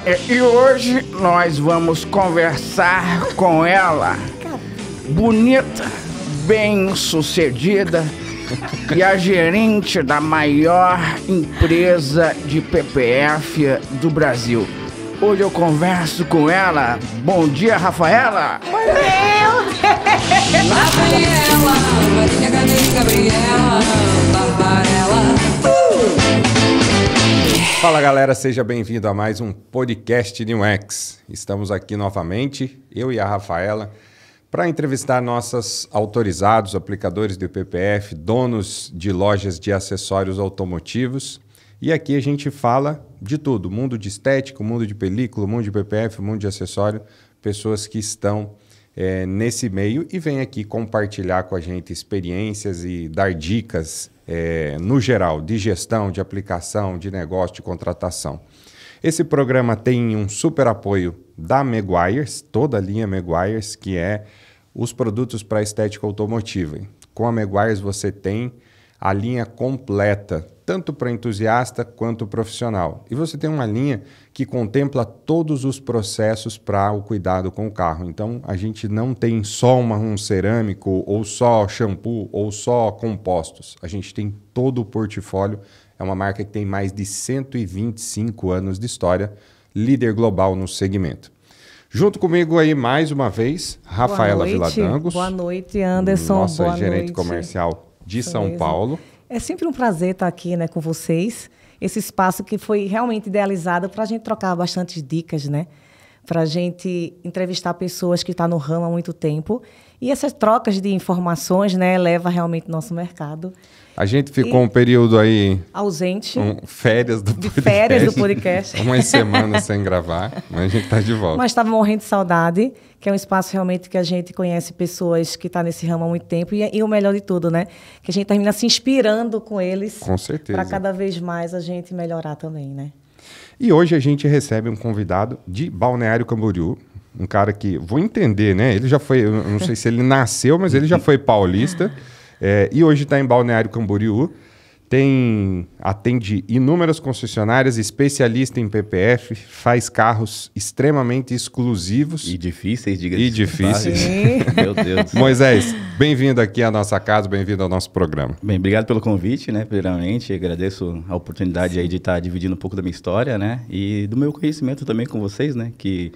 E hoje nós vamos conversar com ela, bonita, bem-sucedida e a gerente da maior empresa de PPF do Brasil. Hoje eu converso com ela. Bom dia, Rafaela! Meu Deus! Rafaela, Maria Gabriela, Barbarella. Fala galera, seja bem-vindo a mais um podcast New X. Estamos aqui novamente, eu e a Rafaela, para entrevistar nossos autorizados, aplicadores do PPF, donos de lojas de acessórios automotivos. E aqui a gente fala de tudo, mundo de estética, mundo de película, mundo de PPF, mundo de acessório, pessoas que estão nesse meio e vêm aqui compartilhar com a gente experiências e dar dicas no geral, de gestão, de aplicação, de negócio, de contratação. Esse programa tem um super apoio da Meguiar's, toda a linha Meguiar's, que é os produtos para estética automotiva. Com a Meguiar's você tem a linha completa, tanto para entusiasta quanto profissional. E você tem uma linha que contempla todos os processos para o cuidado com o carro. Então, a gente não tem só um cerâmico, ou só shampoo, ou só compostos. A gente tem todo o portfólio. É uma marca que tem mais de 125 anos de história, líder global no segmento. Junto comigo aí, mais uma vez, Rafaela Viladangos. Boa noite, Anderson. Nossa Boa gerente noite. comercial de Isso São mesmo. Paulo. É sempre um prazer estar aqui, né, com vocês. Esse espaço que foi realmente idealizado para a gente trocar bastante dicas, né? Para a gente entrevistar pessoas que estão no ramo há muito tempo. E essas trocas de informações, né, eleva realmente o nosso mercado. A gente ficou um período aí... Ausente. Férias do podcast. Férias do podcast. Umas semanas sem gravar, mas a gente está de volta. Mas estava morrendo de saudade, que é um espaço realmente que a gente conhece pessoas que estão nesse ramo há muito tempo. E o melhor de tudo, né? Que a gente termina se inspirando com eles. Com certeza. Para cada vez mais a gente melhorar também, né? E hoje a gente recebe um convidado de Balneário Camboriú. Um cara que, vou entender, né? Ele já foi, eu não sei se ele nasceu, mas ele já foi paulista. E hoje está em Balneário Camboriú. Atende inúmeras concessionárias, especialista em PPF, faz carros extremamente exclusivos. E difíceis, diga-se. E difíceis. Meu Deus. Moisés, bem-vindo aqui à nossa casa, bem-vindo ao nosso programa. Bem, obrigado pelo convite, né? Primeiramente, agradeço a oportunidade aí de estar dividindo um pouco da minha história, né? E do meu conhecimento também com vocês, né? Que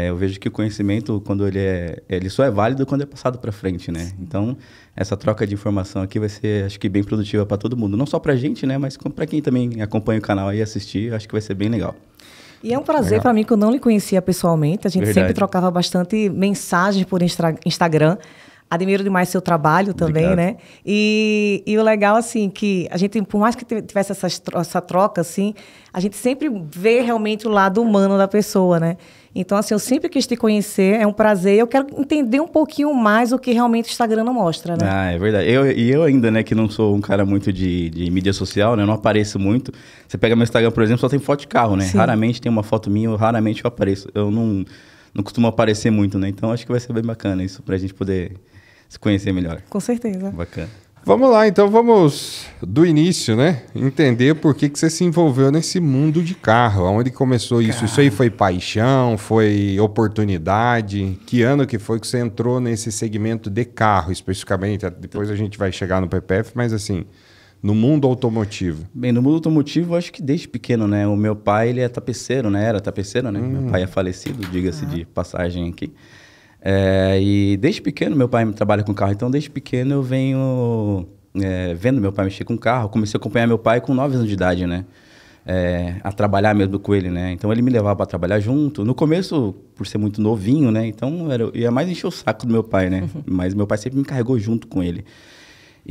eu vejo que o conhecimento, quando ele só é válido quando é passado para frente, né? Então, essa troca de informação aqui vai ser, acho que, bem produtiva para todo mundo. Não só para a gente, né? Mas para quem também acompanha o canal e assistir, acho que vai ser bem legal. E é um prazer para mim, que eu não lhe conhecia pessoalmente. A gente sempre trocava bastante mensagens por Instagram. Admiro demais seu trabalho também, Obrigado. né? E o legal, assim, que a gente, por mais que tivesse essa troca, assim, a gente sempre vê realmente o lado humano da pessoa, né? Então, assim, eu sempre quis te conhecer, é um prazer. Eu quero entender um pouquinho mais o que realmente o Instagram não mostra, né? Ah, é verdade. Eu ainda, né, que não sou um cara muito de mídia social, né? Eu não apareço muito. Você pega meu Instagram, por exemplo, só tem foto de carro, né? Sim. Raramente tem uma foto minha, raramente eu apareço. Eu não costumo aparecer muito, né? Então, acho que vai ser bem bacana isso, pra gente poder se conhecer melhor. Com certeza. Bacana. Vamos lá, então vamos do início, né? Entender por que você se envolveu nesse mundo de carro. Aonde começou isso? Isso aí foi paixão? Foi oportunidade? Que ano que foi que você entrou nesse segmento de carro, especificamente? Depois a gente vai chegar no PPF, mas assim, no mundo automotivo. Bem, no mundo automotivo, acho que desde pequeno, né? O meu pai, ele é tapeceiro, né? Era tapeceiro, né? Meu pai é falecido, diga-se de passagem aqui. E desde pequeno meu pai trabalha com carro, então desde pequeno eu venho vendo meu pai mexer com carro. Comecei a acompanhar meu pai com 9 anos de idade, né? A trabalhar mesmo com ele, né? Então ele me levava para trabalhar junto. No começo, por ser muito novinho, né? Então eu ia mais encher o saco do meu pai, né? Mas meu pai sempre me carregou junto com ele.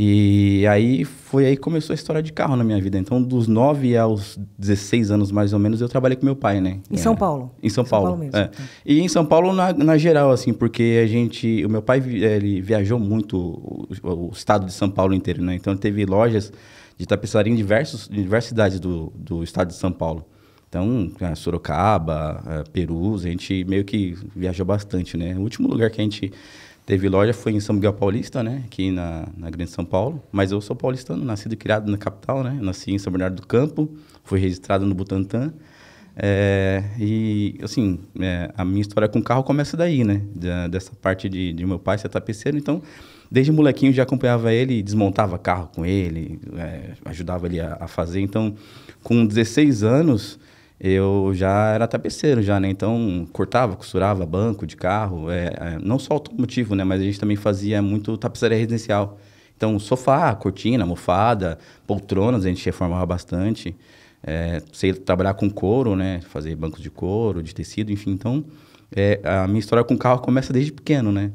E aí foi aí que começou a história de carro na minha vida. Então, dos 9 aos 16 anos, mais ou menos, eu trabalhei com meu pai, né? Em São Paulo? Em São Paulo mesmo. E em São Paulo, na geral, assim, porque o meu pai, ele viajou muito o estado de São Paulo inteiro, né? Então, ele teve lojas de tapeçaria em diversas cidades do estado de São Paulo. Então, Sorocaba, Perus, a gente meio que viajou bastante, né? O último lugar que a gente teve loja foi em São Miguel Paulista, né? Aqui na Grande São Paulo. Mas eu sou paulistano, nascido e criado na capital, né? Nasci em São Bernardo do Campo, fui registrado no Butantã. E, assim, a minha história com carro começa daí, né? Dessa parte de meu pai ser tapeceiro. Então, desde molequinho já acompanhava ele, desmontava carro com ele, ajudava ele a fazer. Então, com 16 anos, eu já era tapeceiro, já, né? Então, cortava, costurava banco de carro, não só automotivo, né? Mas a gente também fazia muito tapeçaria residencial. Então, sofá, cortina, almofada, poltronas, a gente reformava bastante. Sei trabalhar com couro, né? Fazer bancos de couro, de tecido, enfim. Então, a minha história com carro começa desde pequeno, né?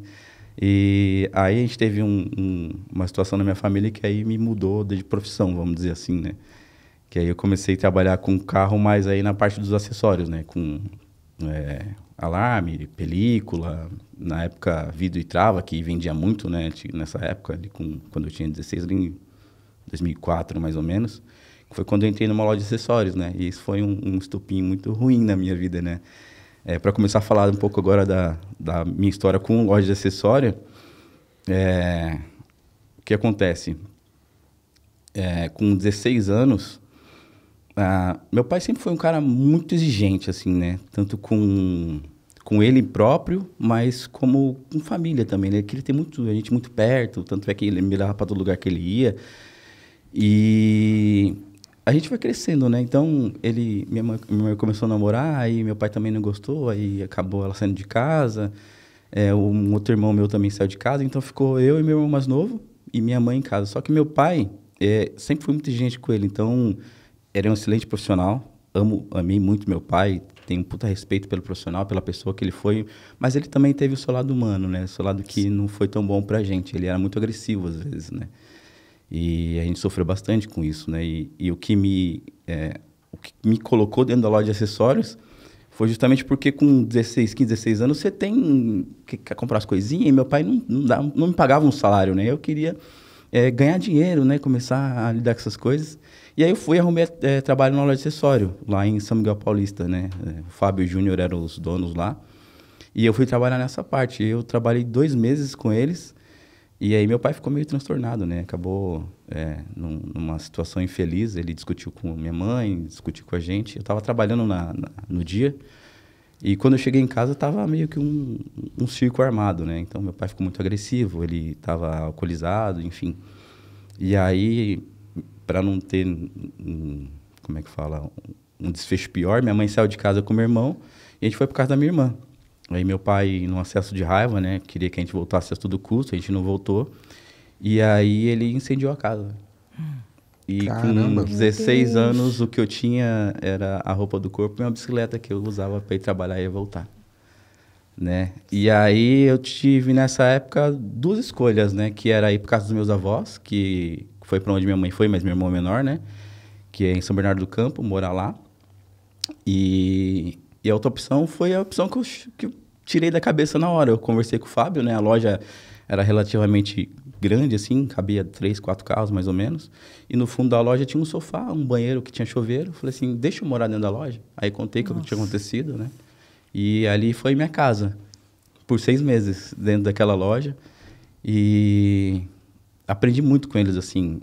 E aí a gente teve uma situação na minha família que aí me mudou de profissão, vamos dizer assim, né? Que aí eu comecei a trabalhar com carro, mas aí na parte dos acessórios, né? Com alarme, película, na época vidro e trava, que vendia muito, né? Nessa época, ali, quando eu tinha 16, ali em 2004 mais ou menos. Foi quando eu entrei numa loja de acessórios, né? E isso foi um estupim muito ruim na minha vida, né? Para começar a falar um pouco agora da minha história com loja de acessório, o que acontece? Com 16 anos, meu pai sempre foi um cara muito exigente, assim, né? Tanto com ele próprio, mas como com família também, né? Ele queria ter a gente muito perto, tanto é que ele me levava para todo lugar que ele ia. E a gente foi crescendo, né? Então, minha mãe começou a namorar, aí meu pai também não gostou, aí acabou ela saindo de casa. Um outro irmão meu também saiu de casa, então ficou eu e meu irmão mais novo e minha mãe em casa. Só que meu pai sempre foi muito exigente com ele, então era um excelente profissional. Amei muito meu pai, tenho um puta respeito pelo profissional, pela pessoa que ele foi, mas ele também teve o seu lado humano, né? O seu lado que não foi tão bom pra gente. Ele era muito agressivo às vezes, né? E a gente sofreu bastante com isso, né? E o que me colocou dentro da loja de acessórios foi justamente porque com 15, 16 anos você quer comprar as coisinhas e meu pai não me pagava um salário, né? Eu queria ganhar dinheiro, né? Começar a lidar com essas coisas. E aí eu fui arrumar trabalho na loja de acessório, lá em São Miguel Paulista, né? O Fábio e o Júnior eram os donos lá. E eu fui trabalhar nessa parte. Eu trabalhei 2 meses com eles. E aí meu pai ficou meio transtornado, né? Acabou numa situação infeliz. Ele discutiu com minha mãe, discutiu com a gente. Eu estava trabalhando no dia. E quando eu cheguei em casa, estava meio que um circo armado, né? Então meu pai ficou muito agressivo, ele estava alcoolizado, enfim. E aí, para não ter, como é que fala, um desfecho pior, minha mãe saiu de casa com meu irmão e a gente foi para casa da minha irmã. Aí meu pai, num acesso de raiva, né, queria que a gente voltasse a todo custo, a gente não voltou. E aí ele incendiou a casa. E Caramba. com 16 anos, o que eu tinha era a roupa do corpo e uma bicicleta que eu usava para ir trabalhar e voltar, né? E aí eu tive, nessa época, 2 escolhas, né? Que era ir para casa dos meus avós, que foi para onde minha mãe foi, mas meu irmão é menor, né? Que é em São Bernardo do Campo, morar lá. E a outra opção foi a opção que eu tirei da cabeça na hora. Eu conversei com o Fábio, né? A loja era relativamente grande, assim, cabia 3, 4 carros, mais ou menos. E no fundo da loja tinha um sofá, um banheiro que tinha chuveiro. Eu falei assim, deixa eu morar dentro da loja. Aí contei o que tinha acontecido, né? E ali foi minha casa, por 6 meses, dentro daquela loja. E aprendi muito com eles, assim,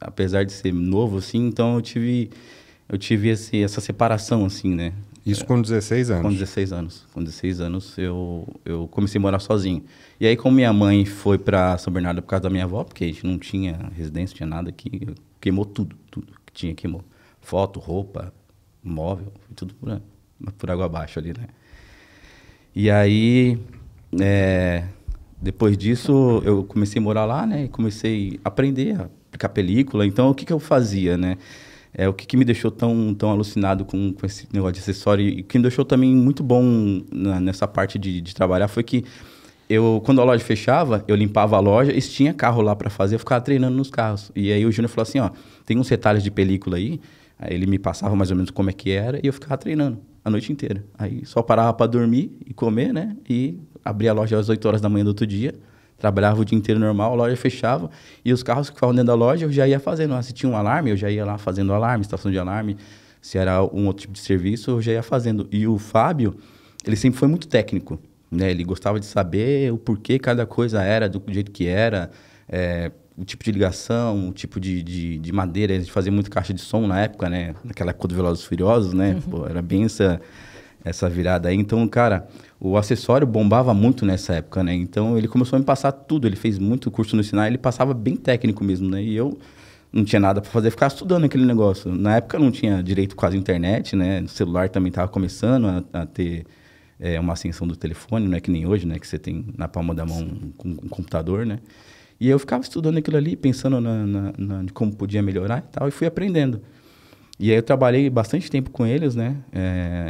apesar de ser novo, assim. Então eu tive essa separação, assim, né? Isso com 16 anos? Com 16 anos. Com 16 anos eu comecei a morar sozinho. E aí, como minha mãe foi para São Bernardo por causa da minha avó, porque a gente não tinha residência, não tinha nada aqui, queimou tudo que tinha, queimou. Foto, roupa, móvel, tudo por água abaixo ali, né? E aí, depois disso, eu comecei a morar lá, né? E comecei a aprender a aplicar película. Então, o que eu fazia, né? O que me deixou tão alucinado com esse negócio de acessório e que me deixou também muito bom nessa parte de trabalhar foi que quando a loja fechava, eu limpava a loja e se tinha carro lá para fazer, eu ficava treinando nos carros. E aí o Júnior falou assim, ó, tem uns retalhos de película aí ele me passava mais ou menos como é que era e eu ficava treinando a noite inteira. Aí só parava para dormir e comer, né? E abria a loja às 8 horas da manhã do outro dia. Trabalhava o dia inteiro normal, a loja fechava e os carros que ficavam dentro da loja eu já ia fazendo. Se tinha um alarme, eu já ia lá fazendo alarme, estação de alarme. Se era um outro tipo de serviço, eu já ia fazendo. E o Fábio, ele sempre foi muito técnico, né? Ele gostava de saber o porquê cada coisa era do jeito que era. o tipo de ligação, o tipo de madeira. A gente fazia muito caixa de som na época, né? Naquela época do Velozes e Furiosos, né? Pô, era bem essa virada aí. Então, cara, o acessório bombava muito nessa época, né? Então, ele começou a me passar tudo. Ele fez muito curso no Sinai, ele passava bem técnico mesmo, né? E eu não tinha nada para fazer, ficar estudando aquele negócio. Na época, não tinha direito quase à internet, né? O celular também estava começando a ter uma ascensão do telefone, não é que nem hoje, né? Que você tem na palma da mão com um computador, né? E eu ficava estudando aquilo ali, pensando de como podia melhorar e tal, e fui aprendendo. E aí eu trabalhei bastante tempo com eles, né?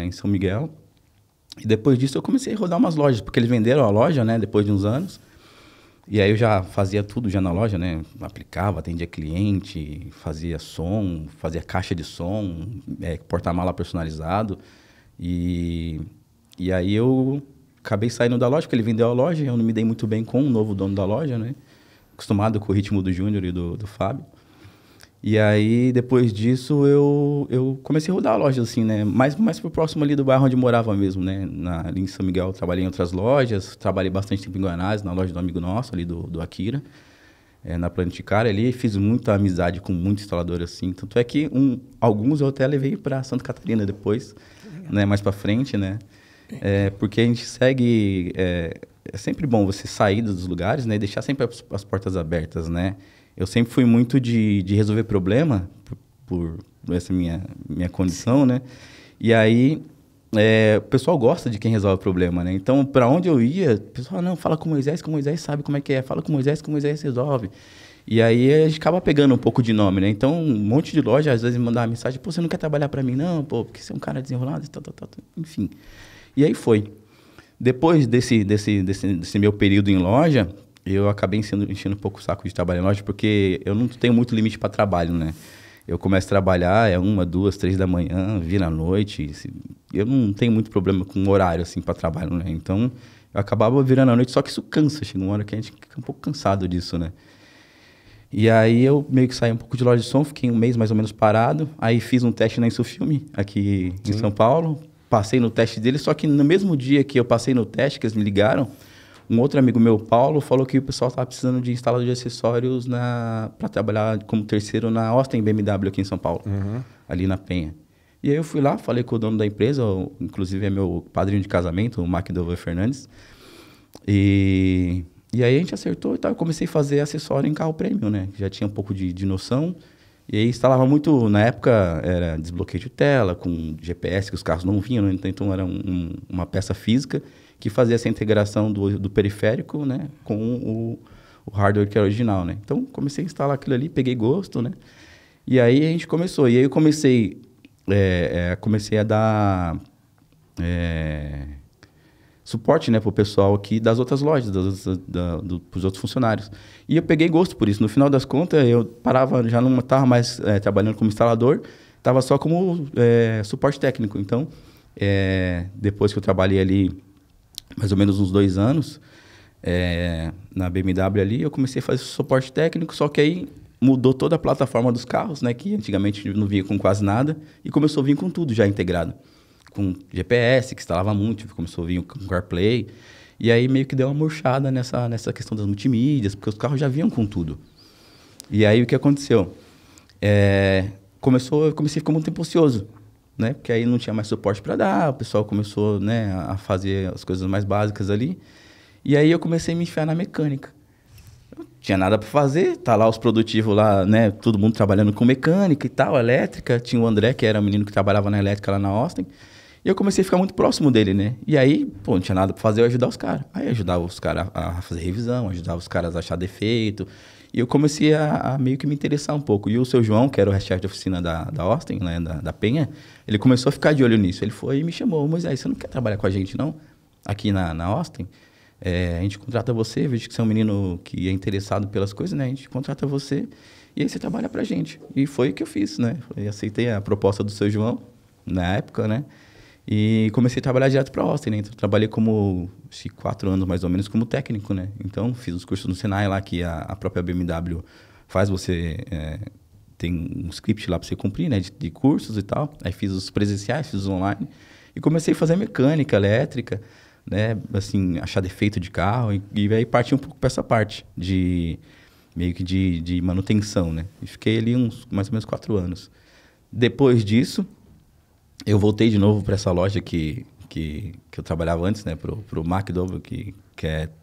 Em São Miguel. E depois disso eu comecei a rodar umas lojas, porque eles venderam a loja, né? Depois de uns anos. E aí eu já fazia tudo já na loja, né? Aplicava, atendia cliente, fazia som, fazia caixa de som, porta-mala personalizado. E aí eu acabei saindo da loja, porque ele vendeu a loja, eu não me dei muito bem com o novo dono da loja, né? Acostumado com o ritmo do Júnior e do Fábio. E aí, depois disso, eu comecei a rodar a loja, assim, né? Mais pro próximo ali do bairro onde eu morava mesmo, né? Ali em São Miguel, eu trabalhei em outras lojas, trabalhei bastante tempo em Guanás, na loja do amigo nosso, ali do Akira, na Planticara ali, fiz muita amizade com muitos instaladores, assim. Tanto é que alguns eu até levei para Santa Catarina depois, né? Mais para frente, né? Porque a gente segue... É sempre bom você sair dos lugares, né? E deixar sempre as portas abertas, né? Eu sempre fui muito de resolver problema, por essa minha condição, né? E aí, o pessoal gosta de quem resolve problema, né? Então, para onde eu ia, o pessoal, não, fala com Moisés, que o Moisés sabe como é que é. Fala com Moisés, que o Moisés resolve. E aí, a gente acaba pegando um pouco de nome, né? Então, um monte de loja, às vezes, me mandava mensagem, pô, você não quer trabalhar para mim? Não, pô, porque você é um cara desenrolado, enfim. E aí foi. Depois desse meu período em loja, eu acabei enchendo um pouco o saco de trabalhar em loja, porque eu não tenho muito limite para trabalho, né? Eu começo a trabalhar, 1, 2, 3 da manhã, vira à noite. Eu não tenho muito problema com horário, assim, para trabalho, né? Então, eu acabava virando à noite, só que isso cansa. Chega uma hora que a gente fica um pouco cansado disso, né? E aí, eu meio que saí um pouco de loja de som, fiquei um mês mais ou menos parado. Aí, fiz um teste na Insufilme, aqui em São Paulo. Passei no teste dele, só que no mesmo dia que eu passei no teste, que eles me ligaram, um outro amigo meu, Paulo, falou que o pessoal estava precisando de instalador de acessórios para trabalhar como terceiro na Austin BMW aqui em São Paulo, ali na Penha. E aí eu fui lá, falei com o dono da empresa, inclusive é meu padrinho de casamento, o Macdover Fernandes. E aí a gente acertou e tal, eu comecei a fazer acessório em carro premium, né? Já tinha um pouco de noção. E aí instalava muito, na época, era desbloqueio de tela, com GPS, que os carros não vinham, né? Então era uma peça física que fazia essa integração do periférico, né, com o hardware que era original, né? Então, comecei a instalar aquilo ali, peguei gosto, né? E aí a gente começou. E aí eu comecei a dar suporte, né, para o pessoal aqui das outras lojas, pros outros funcionários. E eu peguei gosto por isso. No final das contas, eu parava, já não estava mais trabalhando como instalador, estava só como suporte técnico. Então, depois que eu trabalhei ali mais ou menos uns 2 anos, na BMW ali, eu comecei a fazer suporte técnico, só que aí mudou toda a plataforma dos carros, né, que antigamente não vinha com quase nada, e começou a vir com tudo já integrado. Com GPS, que instalava muito, começou a vir com CarPlay, e aí meio que deu uma murchada nessa questão das multimídias, porque os carros já vinham com tudo. E aí o que aconteceu? Eu comecei a ficar muito tempo ocioso, né? Porque aí não tinha mais suporte para dar, o pessoal começou, né, a fazer as coisas mais básicas ali. E aí eu comecei a me enfiar na mecânica. Eu não tinha nada para fazer, tá lá os produtivos lá, né, todo mundo trabalhando com mecânica e tal, elétrica. Tinha o André, que era um menino que trabalhava na elétrica lá na Austin. E eu comecei a ficar muito próximo dele, né? E aí, pô, não tinha nada para fazer, eu ajudava os caras. Aí eu ajudava os caras a fazer revisão, ajudava os caras a achar defeito. E eu comecei a meio que me interessar um pouco. E o seu João, que era o chefe de oficina da Austin, né, da Penha, ele começou a ficar de olho nisso. Ele foi e me chamou: Moisés, você não quer trabalhar com a gente, não? Aqui na Austin? A gente contrata você, vejo que você é um menino que é interessado pelas coisas, né? A gente contrata você e aí você trabalha pra gente. E foi o que eu fiz, né? Eu aceitei a proposta do seu João, na época, né? E comecei a trabalhar direto para a Austin, né? Então, trabalhei como 4 anos, mais ou menos, como técnico, né? Então, fiz os cursos no Senai lá, que a própria BMW faz você... tem um script lá para você cumprir, né? De cursos e tal. Aí fiz os presenciais, fiz os online. E comecei a fazer mecânica, elétrica, né? Assim, achar defeito de carro. E aí parti um pouco para essa parte de meio que de manutenção, né? E fiquei ali mais ou menos 4 anos. Depois disso, eu voltei de novo para essa loja que eu trabalhava antes, né? Pro McDowell,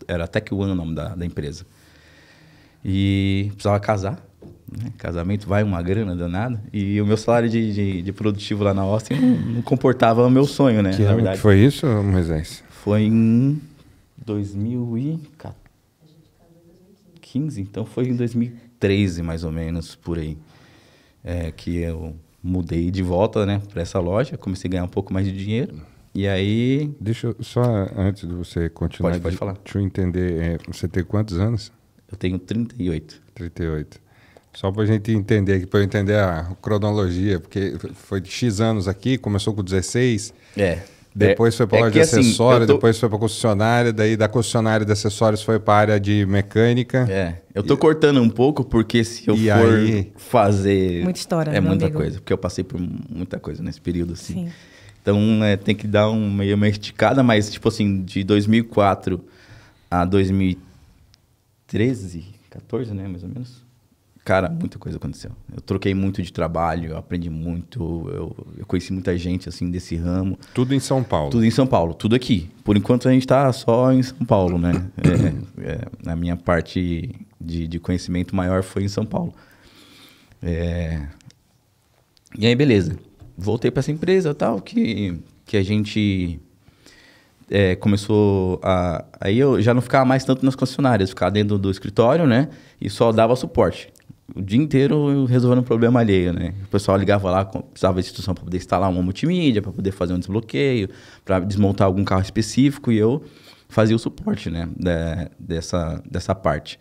era Tech One o nome da empresa. E precisava casar, né? Casamento vai uma grana danada. E o meu salário de produtivo lá na Austin não comportava o meu sonho, né? Que Na ano verdade, que foi isso, Moisés? foi em 2015, então foi em 2013, mais ou menos, por aí. Que eu mudei de volta, né, para essa loja, comecei a ganhar um pouco mais de dinheiro. E aí... Deixa eu, só antes de você continuar, Pode falar. Deixa eu entender, você tem quantos anos? Eu tenho 38. 38. Só para a gente entender aqui, para eu entender a cronologia, porque foi de X anos aqui, começou com 16, depois foi para a loja de acessórios, depois foi para a concessionária, daí da concessionária de acessórios foi para a área de mecânica. Eu tô cortando um pouco, porque se eu for fazer... Muita história, é meu muita amigo. coisa, porque eu passei por muita coisa nesse período, assim. Sim. Então, tem que dar uma esticada, mas, tipo assim, de 2004 a 2013, 14, né, mais ou menos. Cara, muita coisa aconteceu. Eu troquei muito de trabalho, eu aprendi muito, eu conheci muita gente, assim, desse ramo. Tudo em São Paulo? Tudo em São Paulo, tudo aqui. Por enquanto, a gente tá só em São Paulo, né? A minha parte de conhecimento maior foi em São Paulo. E aí, beleza. Voltei para essa empresa tal, que a gente começou a... Aí eu já não ficava mais tanto nas concessionárias, ficava dentro do escritório, né? E só dava suporte. O dia inteiro eu resolvendo um problema alheio, né? O pessoal ligava lá, precisava de instrução para poder instalar uma multimídia, para poder fazer um desbloqueio, para desmontar algum carro específico, e eu fazia o suporte, né? Dessa parte.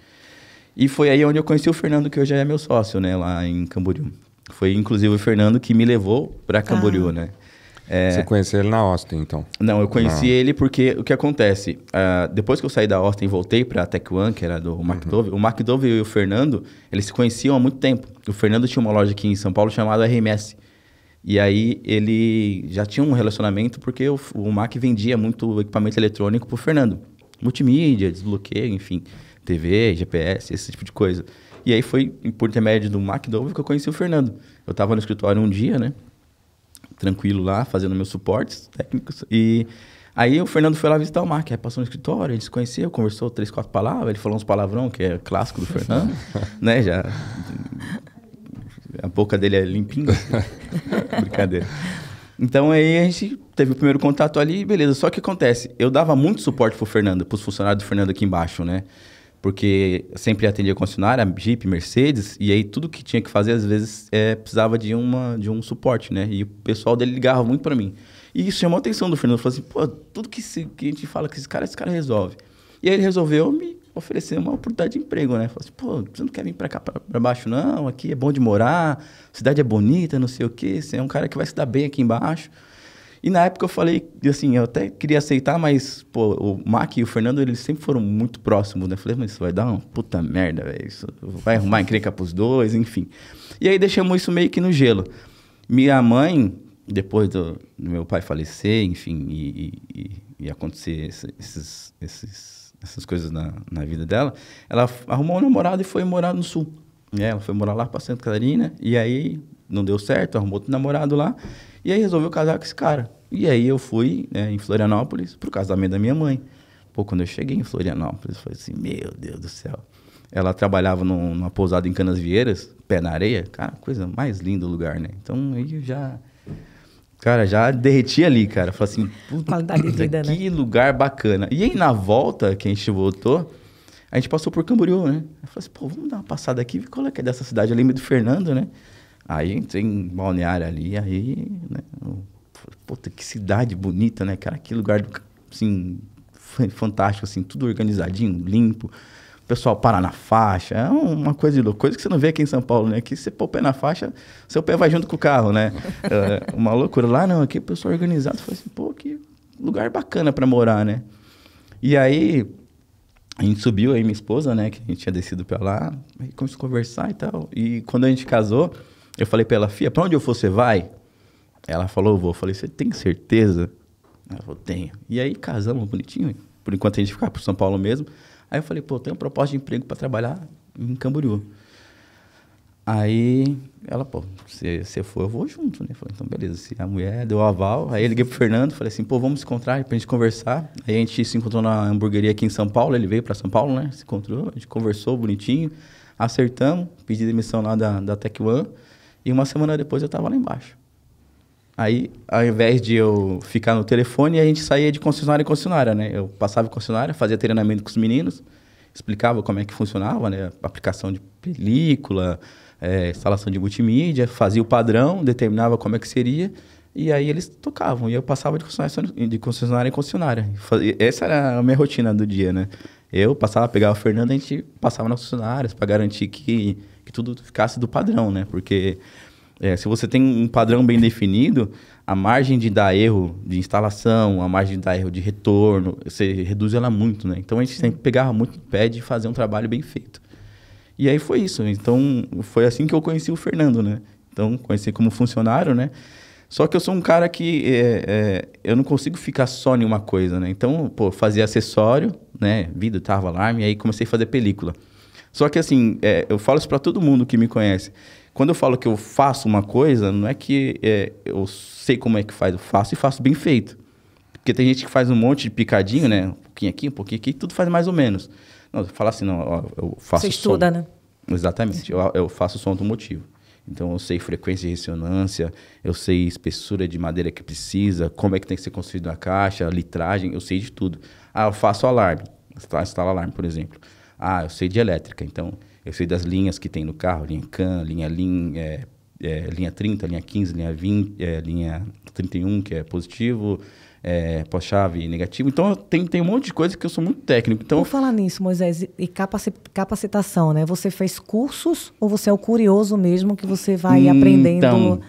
E foi aí onde eu conheci o Fernando, que hoje é meu sócio, né? Lá em Camboriú. Foi, inclusive, o Fernando que me levou para Camboriú, né? Você conheceu ele na Austin, então? Não, eu conheci ele porque o que acontece? Depois que eu saí da Austin e voltei para a Tech One, que era do McDowell, o McDowell e o Fernando, eles se conheciam há muito tempo. O Fernando tinha uma loja aqui em São Paulo chamada RMS. E aí ele já tinha um relacionamento porque o Mac vendia muito equipamento eletrônico para o Fernando. Multimídia, desbloqueio, enfim, TV, GPS, esse tipo de coisa. E aí foi por intermédio do McDowell que eu conheci o Fernando. Eu estava no escritório um dia, né? Tranquilo lá, fazendo meus suportes técnicos. E aí o Fernando foi lá visitar o Mac. Aí passou no escritório, ele se conheceu, conversou 3, 4 palavras. Ele falou uns palavrão, que é clássico do Fernando. Né? Já... A boca dele é limpinha. Brincadeira. Então aí a gente teve o primeiro contato ali, beleza. Só que acontece, eu dava muito suporte pro Fernando, pros funcionários do Fernando aqui embaixo, né? Porque sempre atendia concessionária, Jeep, Mercedes, e aí tudo que tinha que fazer, às vezes, precisava de um suporte, né? E o pessoal dele ligava muito para mim. E isso chamou a atenção do Fernando. Falou assim, pô, tudo que a gente fala que esse cara resolve. E aí ele resolveu me oferecer uma oportunidade de emprego, né? Falou assim, pô, você não quer vir para cá, para baixo, não? Aqui é bom de morar, a cidade é bonita, não sei o quê. Você é um cara que vai se dar bem aqui embaixo. E na época eu falei, assim, eu até queria aceitar, mas, pô, o Mac e o Fernando, eles sempre foram muito próximos, né? Eu falei, mas isso vai dar uma puta merda, velho. Isso vai arrumar encrenca pros dois, enfim. E aí deixamos isso meio que no gelo. Minha mãe, depois do meu pai falecer, enfim, e acontecer essas coisas na vida dela, ela arrumou um namorado e foi morar no Sul. Ela foi morar lá pra Santa Catarina, e aí não deu certo, arrumou outro namorado lá, e aí resolveu casar com esse cara. E aí eu fui, né, em Florianópolis pro casamento da minha mãe. Pô, quando eu cheguei em Florianópolis, foi assim, meu Deus do céu. Ela trabalhava numa pousada em Canasvieiras, pé na areia. Cara, coisa mais linda o lugar, né? Então aí já derreti ali, cara. Falei assim, puta, Qualidade de vida, que lugar bacana. E aí na volta que a gente voltou, a gente passou por Camboriú, né? Eu falei assim, pô, vamos dar uma passada aqui, ver qual é que é dessa cidade. Eu lembro do Fernando, né? Aí entrei em Balneário ali, aí, né? Puta, que cidade bonita, né, cara? Que lugar, assim, fantástico, assim, tudo organizadinho, limpo. O pessoal para na faixa, é uma coisa de louco, coisa que você não vê aqui em São Paulo, né? Aqui você pôr o pé na faixa, seu pé vai junto com o carro, né? Uma loucura. Lá não, aqui o pessoal organizado, falei assim, pô, que lugar bacana pra morar, né? E aí, a gente subiu aí, minha esposa, né, que a gente tinha descido pra lá, aí começou a conversar e tal. E quando a gente casou, eu falei pra ela, filha, pra onde eu for, você vai? Ela falou, eu vou. Eu falei, você tem certeza? Ela falou, tenho. E aí casamos bonitinho, por enquanto a gente ficava por São Paulo mesmo. Aí eu falei, pô, tem uma proposta de emprego para trabalhar em Camboriú. Aí ela, pô, se você for, eu vou junto, né? Falei, então beleza, se a mulher deu o aval. Aí eu liguei pro Fernando, falei assim, pô, vamos se encontrar pra gente conversar. Aí a gente se encontrou na hamburgueria aqui em São Paulo, ele veio pra São Paulo, né? Se encontrou, a gente conversou bonitinho, acertamos, pedi demissão lá da Tech One, e uma semana depois eu tava lá embaixo. Aí, ao invés de eu ficar no telefone, a gente saía de concessionária em concessionária, né? Eu passava em concessionária, fazia treinamento com os meninos, explicava como é que funcionava, né? Aplicação de película, instalação de multimídia, fazia o padrão, determinava como é que seria, e aí eles tocavam. E eu passava de concessionária em concessionária. Essa era a minha rotina do dia, né? Eu passava, pegava o Fernando, a gente passava nas concessionárias para garantir que tudo ficasse do padrão, né? Porque se você tem um padrão bem definido, a margem de dar erro de instalação, a margem de dar erro de retorno, você reduz ela muito, né? Então a gente sempre pegava muito no pé de fazer um trabalho bem feito. E aí foi isso. Então foi assim que eu conheci o Fernando, né? Então conheci como funcionário, né? Só que eu sou um cara que eu não consigo ficar só em uma coisa, né? Então, pô, fazia acessório, né? Vidro, trava, alarme, aí comecei a fazer película. Só que assim, eu falo isso para todo mundo que me conhece. Quando eu falo que eu faço uma coisa, não é que eu sei como é que faz, eu faço e faço bem feito. Porque tem gente que faz um monte de picadinho, né? Um pouquinho aqui, tudo faz mais ou menos. Não, fala assim, não, ó, eu faço Você estuda, som. né? Exatamente, eu faço som automotivo. Então eu sei frequência de ressonância, eu sei espessura de madeira que precisa, como é que tem que ser construído a caixa, litragem, eu sei de tudo. Ah, eu faço alarme, instalo alarme, por exemplo. Ah, eu sei de elétrica, então eu sei das linhas que tem no carro, linha CAN, linha 30, linha 15, linha 20, linha 31, que é positivo, pós-chave negativo. Então, tem um monte de coisa que eu sou muito técnico. Então, Por falar nisso, Moisés, e capacitação, né? Você fez cursos ou você é o curioso mesmo que você vai aprendendo? Então,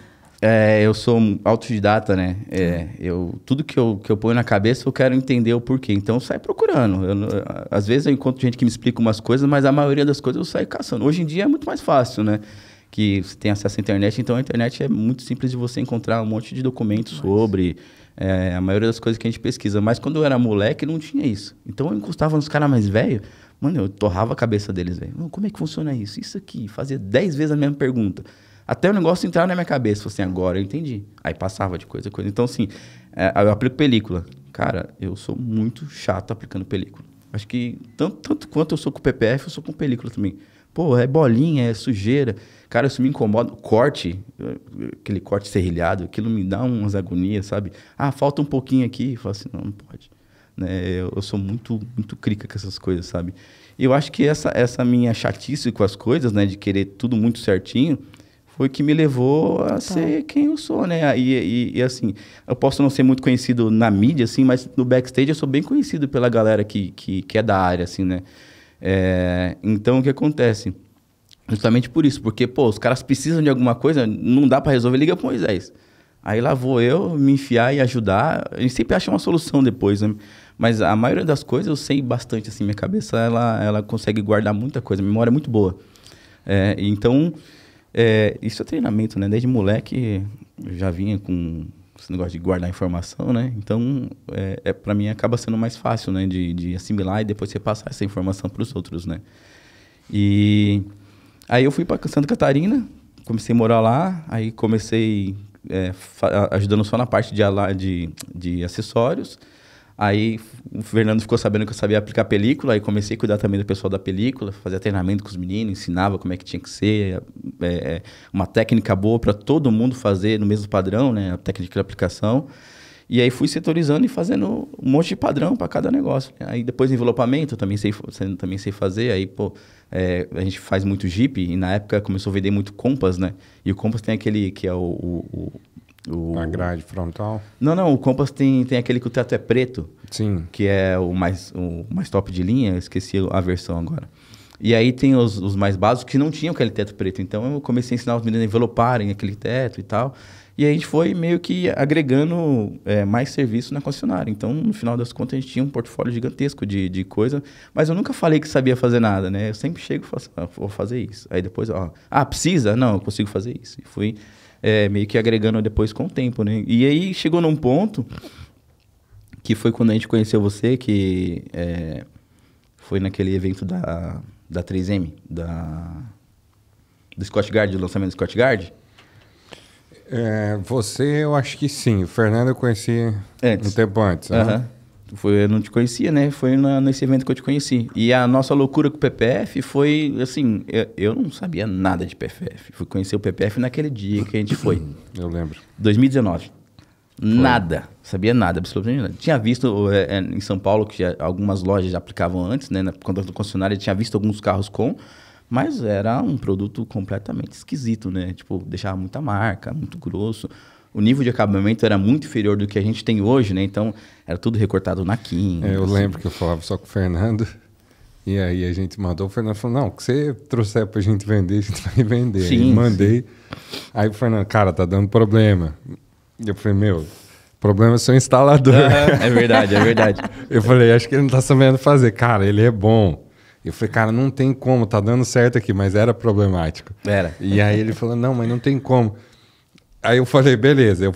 eu sou autodidata, né? Tudo que eu ponho na cabeça, eu quero entender o porquê. Então, eu saio procurando. Às vezes eu encontro gente que me explica umas coisas, mas a maioria das coisas eu saio caçando. Hoje em dia é muito mais fácil, né? Que você tem acesso à internet, então a internet é muito simples de você encontrar um monte de documentos sobre a maioria das coisas que a gente pesquisa. Mas quando eu era moleque, não tinha isso. Então eu encostava nos caras mais velhos, mano, eu torrava a cabeça deles, velho. Como é que funciona isso? Isso aqui, fazia 10 vezes a mesma pergunta. Até o negócio entrar na minha cabeça. Falei assim, agora eu entendi. Aí passava de coisa a coisa. Então, assim, eu aplico película. Cara, eu sou muito chato aplicando película. Acho que tanto quanto eu sou com PPF, eu sou com película também. Pô, é bolinha, é sujeira. Cara, isso me incomoda. Corte, aquele corte serrilhado, aquilo me dá umas agonias, sabe? Ah, falta um pouquinho aqui. Eu falo assim, não pode. Né? Eu sou muito crica com essas coisas, sabe? E eu acho que essa minha chatice com as coisas, né? De querer tudo muito certinho, foi que me levou a ser quem eu sou, né? E assim, eu posso não ser muito conhecido na mídia, assim, mas no backstage eu sou bem conhecido pela galera que é da área, assim, né? Então, o que acontece? Justamente por isso, porque, pô, os caras precisam de alguma coisa, não dá para resolver, liga pro Moisés. Aí lá vou eu me enfiar e ajudar, a gente sempre acha uma solução depois, né? Mas a maioria das coisas eu sei bastante, assim, minha cabeça, ela consegue guardar muita coisa, a memória é muito boa. Então, isso é treinamento, né? Desde moleque eu já vinha com esse negócio de guardar informação, né? Então, para mim acaba sendo mais fácil, né? De assimilar e depois você passar essa informação para os outros, né? E aí eu fui para Santa Catarina, comecei a morar lá, aí comecei ajudando só na parte de acessórios. Aí o Fernando ficou sabendo que eu sabia aplicar película, aí comecei a cuidar também do pessoal da película, fazia treinamento com os meninos, ensinava como é que tinha que ser, uma técnica boa para todo mundo fazer no mesmo padrão, né, a técnica de aplicação. E aí fui setorizando e fazendo um monte de padrão para cada negócio. Aí depois envelopamento eu também sei fazer, aí pô, a gente faz muito Jeep, e na época começou a vender muito Compass, né, e o Compass tem aquele que é a grade frontal? Não, o Compass tem aquele que o teto é preto. Sim. Que é o mais top de linha, eu esqueci a versão agora. E aí tem os mais básicos que não tinham aquele teto preto. Então eu comecei a ensinar os meninos a enveloparem aquele teto e tal. E aí a gente foi meio que agregando mais serviço na concessionária. Então, no final das contas, a gente tinha um portfólio gigantesco de coisa. Mas eu nunca falei que sabia fazer nada, né? Eu sempre chego e falo assim, vou fazer isso. Aí depois, precisa? Não, eu consigo fazer isso. E fui meio que agregando depois com o tempo, né? E aí chegou num ponto que foi quando a gente conheceu você, que foi naquele evento da 3M, do Scott Guard, do lançamento do Scott Guard? Você, eu acho que sim. O Fernando eu conheci um tempo antes. Né? Aham. Eu não te conhecia, né? Foi nesse evento que eu te conheci. E a nossa loucura com o PPF foi, assim, eu não sabia nada de PPF. Fui conhecer o PPF naquele dia que a gente foi. Eu lembro. 2019. Nada. Sabia nada, absolutamente nada. Tinha visto em São Paulo que algumas lojas já aplicavam antes, né? Quando eu concessionária, tinha visto alguns carros mas era um produto completamente esquisito, né? Tipo, deixava muita marca, muito grosso. O nível de acabamento era muito inferior do que a gente tem hoje, né? Então, era tudo recortado na quina. Eu assim. lembro que eu falava só com o Fernando. E aí a gente mandou, o Fernando falou, não, o que você trouxer pra gente vender, a gente vai vender. Sim, aí mandei. Aí o Fernando, cara, tá dando problema. E eu falei, meu, problema é seu instalador. É verdade, é verdade. Eu falei, acho que ele não tá sabendo fazer. Cara, ele é bom. Eu falei, cara, não tem como, tá dando certo aqui, mas era problemático. Era. E aí ele falou, não, mas não tem como. Aí eu falei, beleza, eu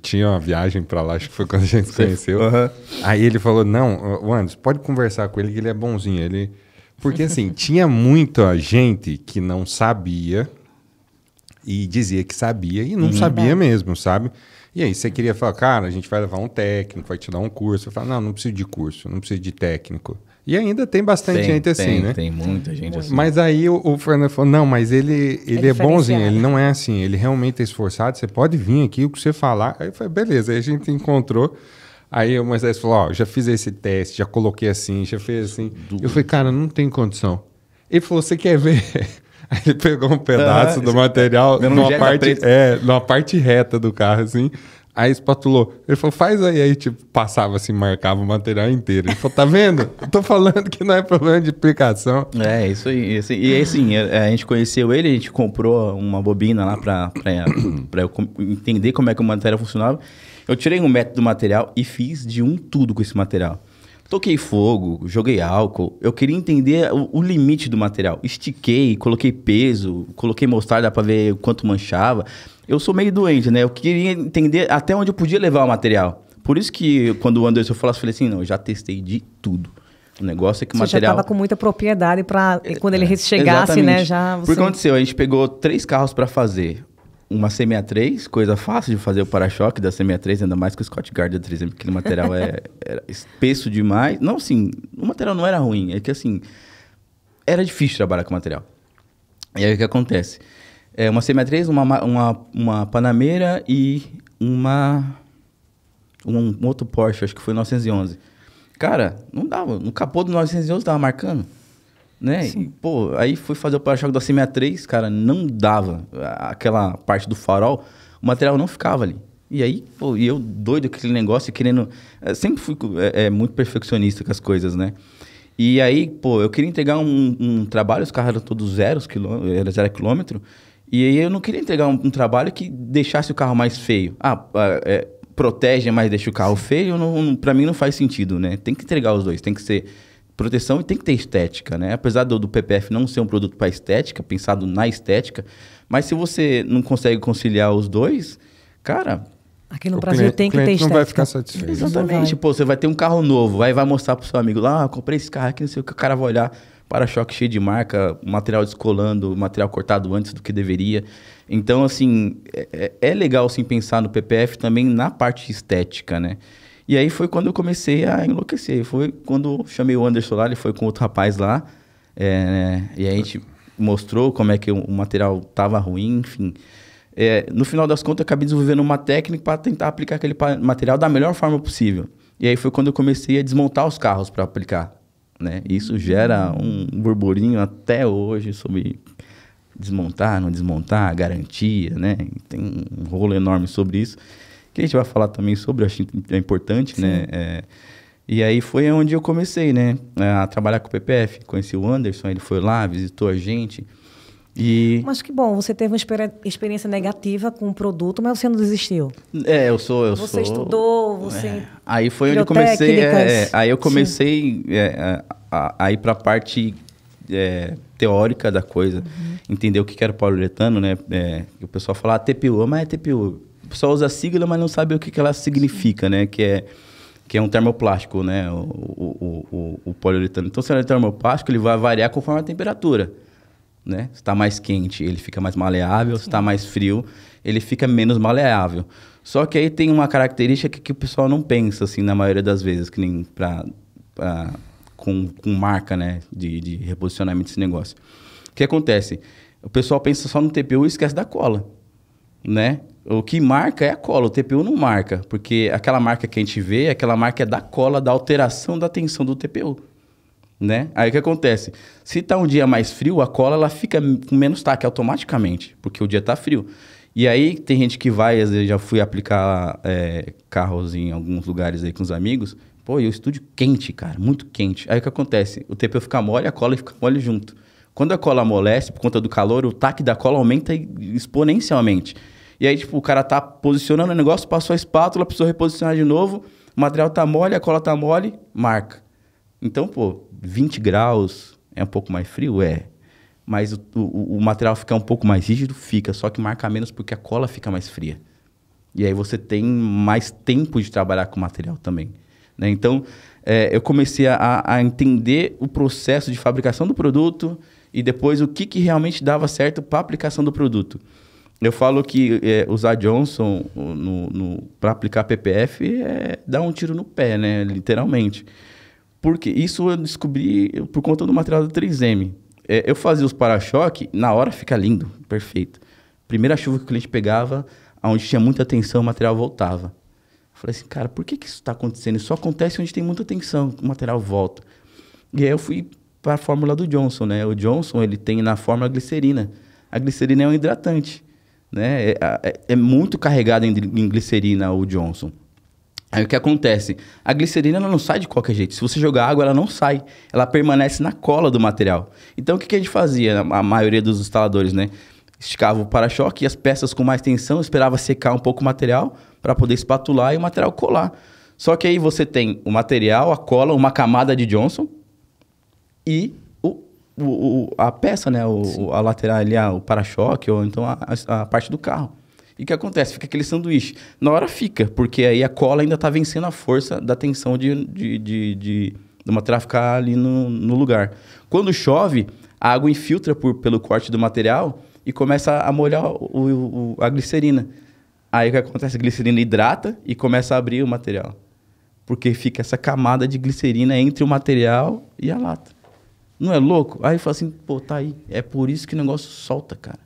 tinha uma viagem pra lá, acho que foi quando a gente se conheceu. Uhum. Aí ele falou, não, o Anderson, pode conversar com ele que ele é bonzinho. Porque assim, tinha muita gente que não sabia e dizia que sabia e não sabia mesmo, sabe? E aí você queria falar, cara, a gente vai levar um técnico, vai te dar um curso. Eu falei, não preciso de curso, não preciso de técnico. E ainda tem bastante gente assim, né? Tem muita gente assim. Mas aí o Fernando falou, não, mas ele é bonzinho, ele não é assim, ele realmente é esforçado, você pode vir aqui, o que você falar. Aí eu falei, beleza, aí a gente encontrou. Aí o Moisés falou, ó, já fiz esse teste, já coloquei assim, já fez assim. Eu falei, cara, não tem condição. Ele falou, você quer ver? Aí ele pegou um pedaço do material numa parte reta do carro, assim. Aí espatulou. Ele falou, faz aí. Aí, tipo, passava assim, marcava o material inteiro. Ele falou, tá vendo? Eu tô falando que não é problema de aplicação. É, isso aí. E aí, assim, a gente conheceu ele, a gente comprou uma bobina lá pra eu entender como é que o material funcionava. Eu tirei um método do material e fiz de tudo com esse material. Toquei fogo, joguei álcool. Eu queria entender o limite do material. Estiquei, coloquei peso, coloquei mostarda para ver quanto manchava. Eu sou meio doente, né? Eu queria entender até onde eu podia levar o material. Por isso que quando o Anderson falou, eu falei assim, não, eu já testei de tudo. O negócio é que o material... Você já estava com muita propriedade para quando ele chegasse, exatamente. Né? Já você... Porque aconteceu, a gente pegou 3 carros para fazer. Uma C63, coisa fácil de fazer o para-choque da C63, ainda mais que o Scott Guard da 3M, porque aquele material era espesso demais. Não, assim, o material não era ruim, é que assim, era difícil trabalhar com o material. E aí o que acontece? Uma C63, uma Panamera e um outro Porsche, acho que foi 911. Cara, não dava, no capô do 911 tava marcando. Né? E, pô, aí fui fazer o para-choque da C63, cara, não dava. Aquela parte do farol, o material não ficava ali. E aí, pô, e eu doido com aquele negócio, querendo... sempre fui muito perfeccionista com as coisas, né? E aí, pô, eu queria entregar um trabalho, os carros eram todos 0 quilômetro, e aí eu não queria entregar um trabalho que deixasse o carro mais feio. Protege, mas deixa o carro feio, pra mim não faz sentido, né? Tem que entregar os dois, tem que ser... proteção e tem que ter estética, né? Apesar do PPF não ser um produto para estética, pensado na estética, mas se você não consegue conciliar os dois, cara... Aqui no Brasil tem que ter estética. Não vai ficar satisfeito. Exatamente. Pô, você vai ter um carro novo, aí vai mostrar pro seu amigo lá, comprei esse carro aqui, não sei o que, o cara vai olhar, para-choque cheio de marca, material descolando, material cortado antes do que deveria. Então, assim, é legal, assim, pensar no PPF também na parte estética, né? E aí foi quando eu comecei a enlouquecer. Foi quando eu chamei o Anderson lá, ele foi com outro rapaz lá. E aí a gente mostrou como é que o material estava ruim, enfim. No final das contas, eu acabei desenvolvendo uma técnica para tentar aplicar aquele material da melhor forma possível. E aí foi quando eu comecei a desmontar os carros para aplicar. Né? Isso gera um burburinho até hoje sobre desmontar, não desmontar, garantia, né? Tem um rolo enorme sobre isso. Que a gente vai falar também sobre, eu acho que é importante, sim, né? E aí foi onde eu comecei, né? A trabalhar com o PPF. Conheci o Anderson, ele foi lá, visitou a gente. Mas que bom, você teve uma experiência negativa com o produto, mas você não desistiu. Eu sou. Você estudou, você... Aí foi onde eu comecei... aí eu comecei a ir para a parte teórica da coisa. Entender o que era o poliuretano, né? O pessoal fala TPU, mas é TPU. O pessoal usa a sigla, mas não sabe o que ela significa, né? Que que é um termoplástico, né? O poliuretano. Então, se ele é termoplástico, ele vai variar conforme a temperatura, né? Se está mais quente, ele fica mais maleável. Se está mais frio, ele fica menos maleável. Só que aí tem uma característica que o pessoal não pensa, assim, na maioria das vezes, que nem com marca, né? De reposicionamento desse negócio. O que acontece? O pessoal pensa só no TPU e esquece da cola, né? O que marca é a cola, o TPU não marca, porque aquela marca que a gente vê, aquela marca é da cola, da alteração da tensão do TPU, né? Aí o que acontece? Se tá um dia mais frio, a cola ela fica com menos taque automaticamente, porque o dia tá frio. E aí tem gente que vai, às vezes já fui aplicar carros em alguns lugares aí com os amigos, pô, e o estúdio quente, cara, muito quente. Aí o que acontece? O TPU fica mole, a cola fica mole junto. Quando a cola amolece, por conta do calor, o taque da cola aumenta exponencialmente. E aí, tipo, o cara tá posicionando o negócio, passou a espátula, precisou reposicionar de novo, o material tá mole, a cola tá mole, marca. Então, pô, 20 graus é um pouco mais frio? É. Mas o material fica um pouco mais rígido? Fica, só que marca menos porque a cola fica mais fria. E aí você tem mais tempo de trabalhar com o material também, né? Então, eu comecei a entender o processo de fabricação do produto e depois o que realmente dava certo para a aplicação do produto. Eu falo que usar Johnson para aplicar PPF é dar um tiro no pé, né? Literalmente. Porque isso eu descobri por conta do material da 3M. Eu fazia os para-choque, na hora fica lindo, perfeito. Primeira chuva que o cliente pegava, onde tinha muita tensão, o material voltava. Falei assim, cara, por que isso está acontecendo? Isso só acontece onde tem muita tensão, o material volta. E aí eu fui para a fórmula do Johnson, né? O Johnson, ele tem na fórmula glicerina. A glicerina é um hidratante, né? É muito carregado em glicerina o Johnson. Aí o que acontece? A glicerina ela não sai de qualquer jeito. Se você jogar água, ela não sai. Ela permanece na cola do material. Então o que a gente fazia? A maioria dos instaladores, né? Esticava o para-choque e as peças com mais tensão, esperava secar um pouco o material para poder espatular e o material colar. Só que aí você tem o material, a cola, uma camada de Johnson e a peça, né? A lateral ali, o para-choque ou então a parte do carro. E o que acontece? Fica aquele sanduíche. Na hora fica, porque aí a cola ainda está vencendo a força da tensão do material ficar ali no lugar. Quando chove, a água infiltra pelo corte do material e começa a molhar a glicerina. Aí o que acontece? A glicerina hidrata e começa a abrir o material. Porque fica essa camada de glicerina entre o material e a lata. Não é louco? Aí eu falo assim, pô, tá aí. É por isso que o negócio solta, cara.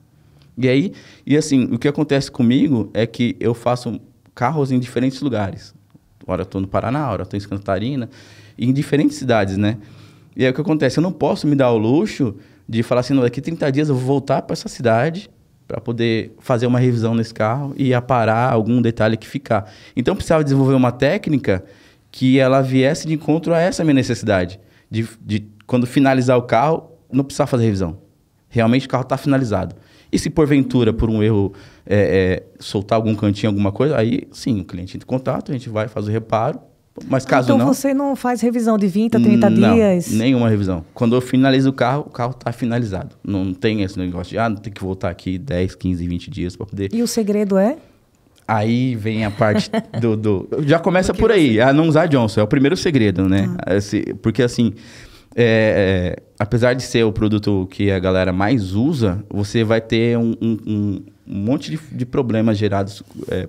E assim, o que acontece comigo é que eu faço carros em diferentes lugares. Ora eu tô no Paraná, ora eu tô em Santa Catarina, em diferentes cidades, né? E aí o que acontece? Eu não posso me dar o luxo de falar assim, não, daqui 30 dias eu vou voltar para essa cidade para poder fazer uma revisão nesse carro e aparar algum detalhe que ficar. Então eu precisava desenvolver uma técnica que ela viesse de encontro a essa minha necessidade. De quando finalizar o carro, não precisar fazer revisão. Realmente o carro está finalizado. E se porventura, por um erro, soltar algum cantinho, alguma coisa, aí sim, o cliente entra em contato, a gente vai fazer o reparo. Mas caso então não... Então você não faz revisão de 20 a 30 dias? Não, nenhuma revisão. Quando eu finalizo o carro está finalizado. Não tem esse negócio de, tem que voltar aqui 10, 15, 20 dias para poder... E o segredo é? Aí vem a parte do... Já começa por aí, a não usar Johnson. É o primeiro segredo, né? Porque assim... apesar de ser o produto que a galera mais usa, você vai ter um monte de problemas gerados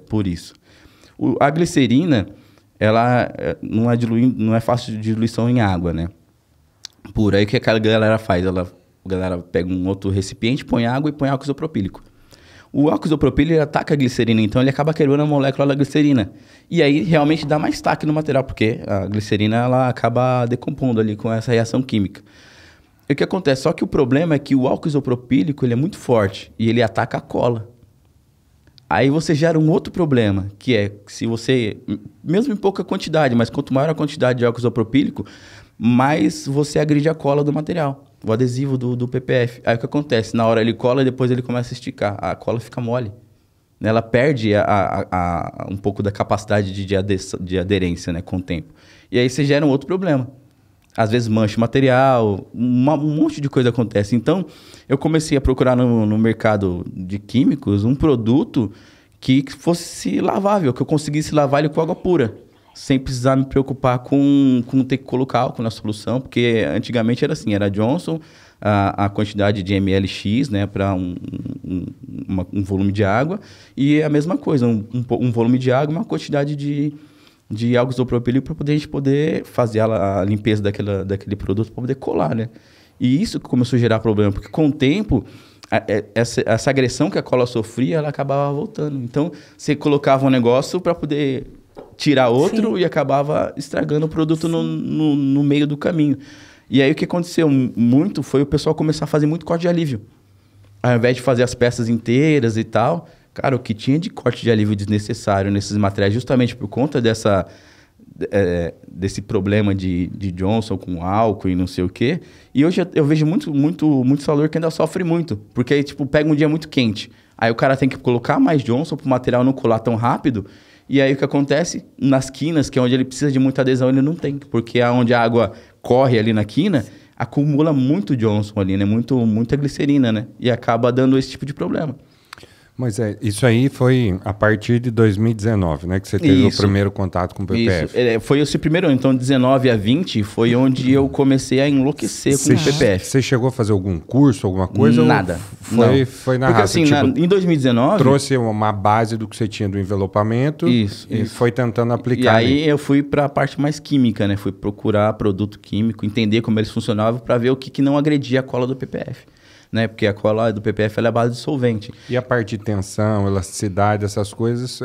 por isso. A glicerina, ela não é fácil de diluição em água, né? Por aí o que a galera faz? A galera pega um outro recipiente, põe água e põe álcool isopropílico. O álcool isopropílico ele ataca a glicerina, então ele acaba quebrando a molécula da glicerina. E aí realmente dá mais taque no material, porque a glicerina ela acaba decompondo ali com essa reação química. E o que acontece? Só que o problema é que o álcool isopropílico ele é muito forte e ele ataca a cola. Aí você gera um outro problema, que é se você, mesmo em pouca quantidade, mas quanto maior a quantidade de álcool isopropílico, mais você agride a cola do material, o adesivo do PPF. Aí o que acontece? Na hora ele cola e depois ele começa a esticar. A cola fica mole. Ela perde um pouco da capacidade de aderência, né, com o tempo. E aí você gera um outro problema. Às vezes mancha o material, um monte de coisa acontece. Então, eu comecei a procurar no mercado de químicos um produto que fosse lavável, que eu conseguisse lavar ele com água pura. sem precisar me preocupar com ter que colocar álcool na solução, porque antigamente era assim, era Johnson, a quantidade de ml X, né, para um volume de água, e a mesma coisa, um volume de água, uma quantidade de álcool isopropílico para a gente poder fazer a limpeza daquele produto para poder colar, né? E isso que começou a gerar problema, porque com o tempo, essa agressão que a cola sofria, ela acabava voltando. Então, você colocava um negócio para poder tirar outro e acabava estragando o produto no meio do caminho. E aí o que aconteceu muito foi o pessoal começar a fazer muito corte de alívio. Ao invés de fazer as peças inteiras e tal, cara, o que tinha de corte de alívio desnecessário nesses materiais, justamente por conta desse problema de Johnson com álcool e não sei o quê. E hoje eu vejo muito salor que ainda sofre muito, porque aí, tipo, pega um dia muito quente. Aí o cara tem que colocar mais Johnson para o material não colar tão rápido. E aí o que acontece? Nas quinas, que é onde ele precisa de muita adesão, ele não tem. Porque é onde a água corre ali na quina, acumula muito Johnson ali, né? Muita glicerina, né? E acaba dando esse tipo de problema. Mas isso aí foi a partir de 2019, né? Que você teve o primeiro contato com o PPF. Isso. Foi esse primeiro ano. Então, 19 a 20 foi onde eu comecei a enlouquecer com o PPF. Você chegou a fazer algum curso, alguma coisa? Nada. Foi na Porque raça, assim, tipo, em 2019... trouxe uma base do que você tinha do envelopamento e foi tentando aplicar. E aí eu fui para a parte mais química, né? Fui procurar produto químico, entender como eles funcionavam para ver o que não agredia a cola do PPF. Né? Porque a cola do PPF ela é a base de solvente. E a parte de tensão, elasticidade, essas coisas,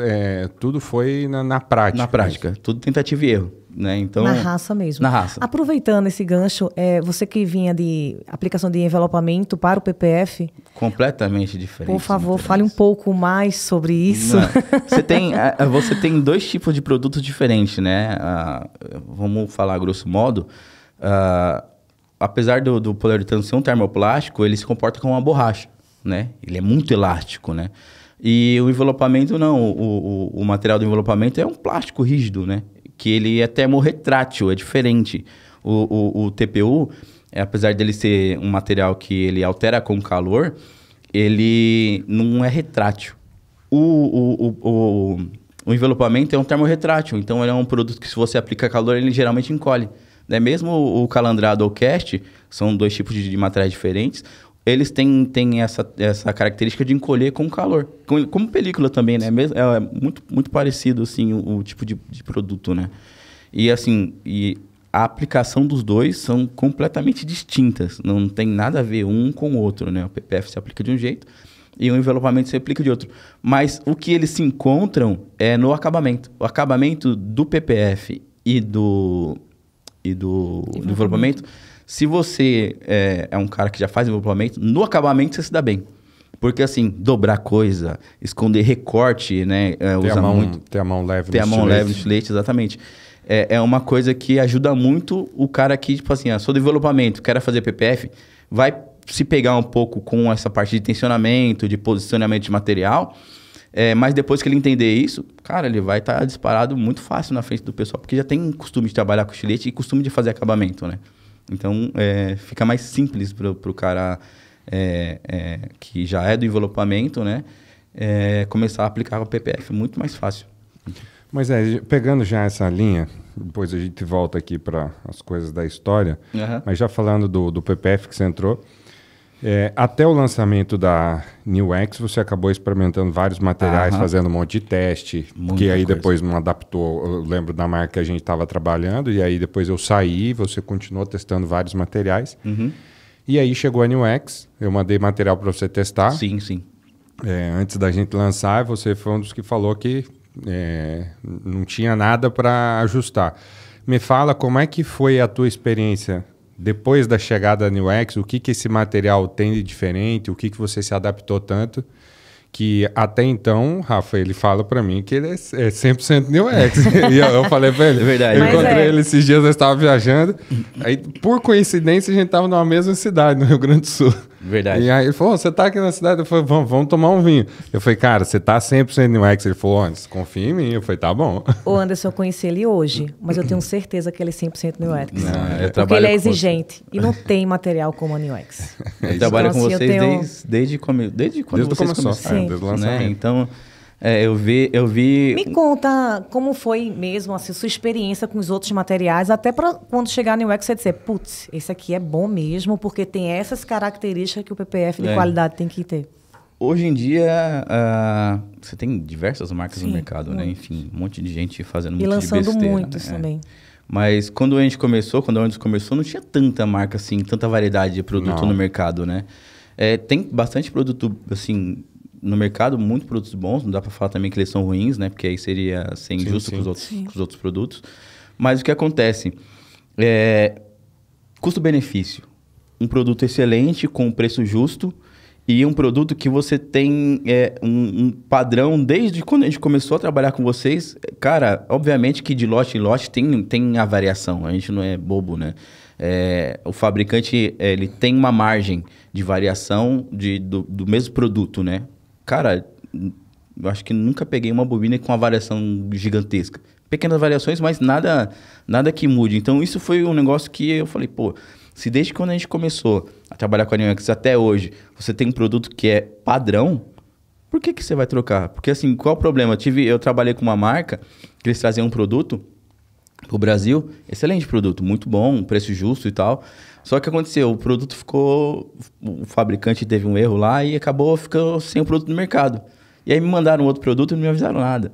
tudo foi na prática. Na prática, tudo tentativa e erro. Né? Então, na raça mesmo. Na raça. Aproveitando esse gancho, você que vinha de aplicação de envelopamento para o PPF... Completamente diferente. Por favor, fale um pouco mais sobre isso. Você tem dois tipos de produtos diferentes, né? Vamos falar grosso modo... apesar do poliuretano ser um termoplástico, ele se comporta como uma borracha, né? Ele é muito elástico, né? E o envelopamento não. O material do envelopamento é um plástico rígido, né? Que ele é termorretrátil, é diferente. O TPU, apesar dele ser um material que ele altera com calor, ele não é retrátil. O envelopamento é um termorretrátil, então ele é um produto que se você aplica calor, ele geralmente encolhe. Né? Mesmo o calandrado ou o cast, são dois tipos de materiais diferentes, eles têm essa característica de encolher com calor. Como película também, né? É muito parecido assim, o tipo de produto, né? E assim, a aplicação dos dois são completamente distintas. Não tem nada a ver um com o outro, né? O PPF se aplica de um jeito e o envelopamento se aplica de outro. Mas o que eles se encontram é no acabamento. O acabamento do PPF e do envelopamento, se você é um cara que já faz envelopamento, no acabamento você se dá bem. Porque assim, dobrar coisa, esconder recorte, né? Ter a mão leve no estilete. Ter a mão leve no estilete, exatamente. É uma coisa que ajuda muito o cara que, tipo assim, sou do envelopamento, quero fazer PPF, vai se pegar um pouco com essa parte de tensionamento, de posicionamento de material, mas depois que ele entender isso, cara, ele vai estar disparado muito fácil na frente do pessoal, porque já tem costume de trabalhar com estilete e costume de fazer acabamento, né? Então, fica mais simples pro cara que já é do envelopamento, né? Começar a aplicar o PPF, muito mais fácil. Mas pegando já essa linha, depois a gente volta aqui para as coisas da história, mas já falando do PPF que você entrou, até o lançamento da New X, você acabou experimentando vários materiais, fazendo um monte de teste, que aí depois não adaptou. Eu lembro da marca que a gente estava trabalhando, e aí depois eu saí, você continuou testando vários materiais. E aí chegou a New X, eu mandei material para você testar. Sim, sim. Antes da gente lançar, você foi um dos que falou que não tinha nada para ajustar. Me fala como é que foi a tua experiência depois da chegada da New X, o que esse material tem de diferente, o que você se adaptou tanto, que até então, Rafa, ele fala para mim que ele é 100% New X. E eu falei para ele, verdade. Eu encontrei ele esses dias, eu estava viajando, aí por coincidência a gente estava numa mesma cidade, no Rio Grande do Sul. Verdade. E aí ele falou, você tá aqui na cidade? Eu falei, vamos tomar um vinho. Eu falei, cara, você tá 100% New X. Ele falou, Anderson, confia em mim. Eu falei, tá bom. O Anderson, eu conheci ele hoje, mas eu tenho certeza que ele é 100% New X. Porque ele é exigente e não tem material como a New X. Eu trabalho com vocês desde quando vocês começaram. Desde o lançamento. Né? Então, Eu vi... Me conta como foi mesmo assim, sua experiência com os outros materiais, até para quando chegar no UX você dizer, putz, esse aqui é bom mesmo, porque tem essas características que o PPF de qualidade tem que ter. Hoje em dia, você tem diversas marcas no mercado, né? Enfim, um monte de gente fazendo muito de besteira. E lançando muitos também. Mas quando a gente começou, não tinha tanta marca assim, tanta variedade de produto no mercado, né? Tem bastante produto, assim, no mercado, muitos produtos bons. Não dá para falar também que eles são ruins, né? Porque aí seria ser injusto com os outros produtos. Mas o que acontece? Custo-benefício. Um produto excelente, com preço justo, e um produto que você tem um padrão desde quando a gente começou a trabalhar com vocês. Cara, obviamente que de lote em lote tem a variação. A gente não é bobo, né? O fabricante ele tem uma margem de variação do mesmo produto, né? Cara, eu acho que nunca peguei uma bobina com uma variação gigantesca. Pequenas variações, mas nada que mude. Então, isso foi um negócio que eu falei, pô... Se desde quando a gente começou a trabalhar com a NewX até hoje, você tem um produto que é padrão, por que você vai trocar? Porque assim, qual o problema? Eu trabalhei com uma marca que eles traziam um produto pro Brasil, excelente produto, muito bom, preço justo e tal. Só que aconteceu, o produto o fabricante teve um erro lá e acabou ficando sem o produto no mercado. E aí me mandaram outro produto e não me avisaram nada.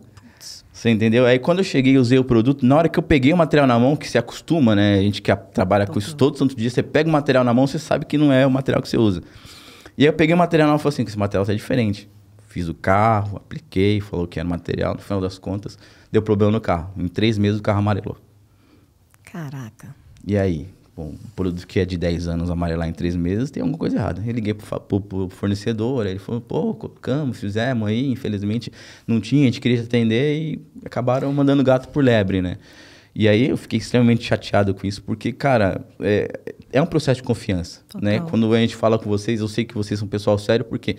Você entendeu? Aí quando eu cheguei e usei o produto, na hora que eu peguei o material na mão, que se acostuma, né? A gente que trabalha com isso todo santo dia, você pega o material na mão, você sabe que não é o material que você usa. E aí eu peguei o material na mão e falei assim, que esse material tá diferente. Fiz o carro, apliquei, falou que era material, no final das contas, deu problema no carro. Em 3 meses o carro amarelou. Caraca. E aí? Bom, um produto que é de 10 anos amarelar em 3 meses, tem alguma coisa errada. Eu liguei pro fornecedor, ele falou, pô, colocamos, fizemos aí, infelizmente não tinha, a gente queria te atender e acabaram mandando gato por lebre, né? E aí eu fiquei extremamente chateado com isso, porque, cara, é um processo de confiança, né? Quando a gente fala com vocês, eu sei que vocês são um pessoal sério, porque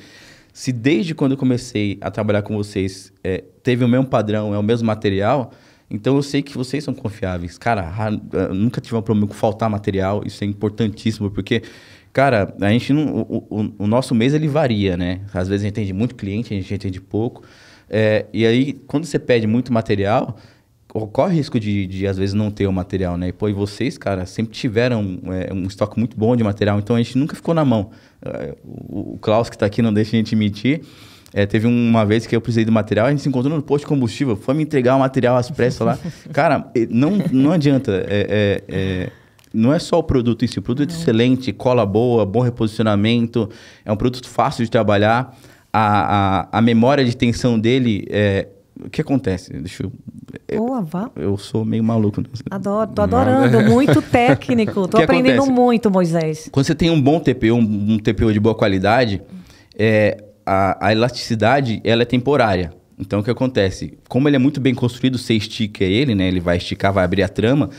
se desde quando eu comecei a trabalhar com vocês, teve o mesmo padrão, é o mesmo material... Então, eu sei que vocês são confiáveis. Cara, eu nunca tive um problema com faltar material. Isso é importantíssimo, porque, cara, a gente não... O nosso mês, ele varia, né? Às vezes a gente atende muito cliente, a gente atende pouco. E aí, quando você pede muito material, corre risco de às vezes, não ter o material, né? E vocês, cara, sempre tiveram um estoque muito bom de material. Então, a gente nunca ficou na mão. O Klaus, que está aqui, não deixa a gente mentir. Teve uma vez que eu precisei do material, a gente se encontrou no posto de combustível, foi me entregar o material às pressas lá. Cara, não adianta. Não é só o produto em si, o produto é excelente, cola boa, bom reposicionamento, é um produto fácil de trabalhar. A memória de tensão dele, o que acontece? Boa, vá. Eu sou meio maluco. Adoro, tô adorando, muito técnico, tô aprendendo muito, Moisés. Quando você tem um bom TPU, um TPU de boa qualidade, a elasticidade, ela é temporária. Então, o que acontece? Como ele é muito bem construído, você estica ele, né? Ele vai esticar, vai abrir a trama.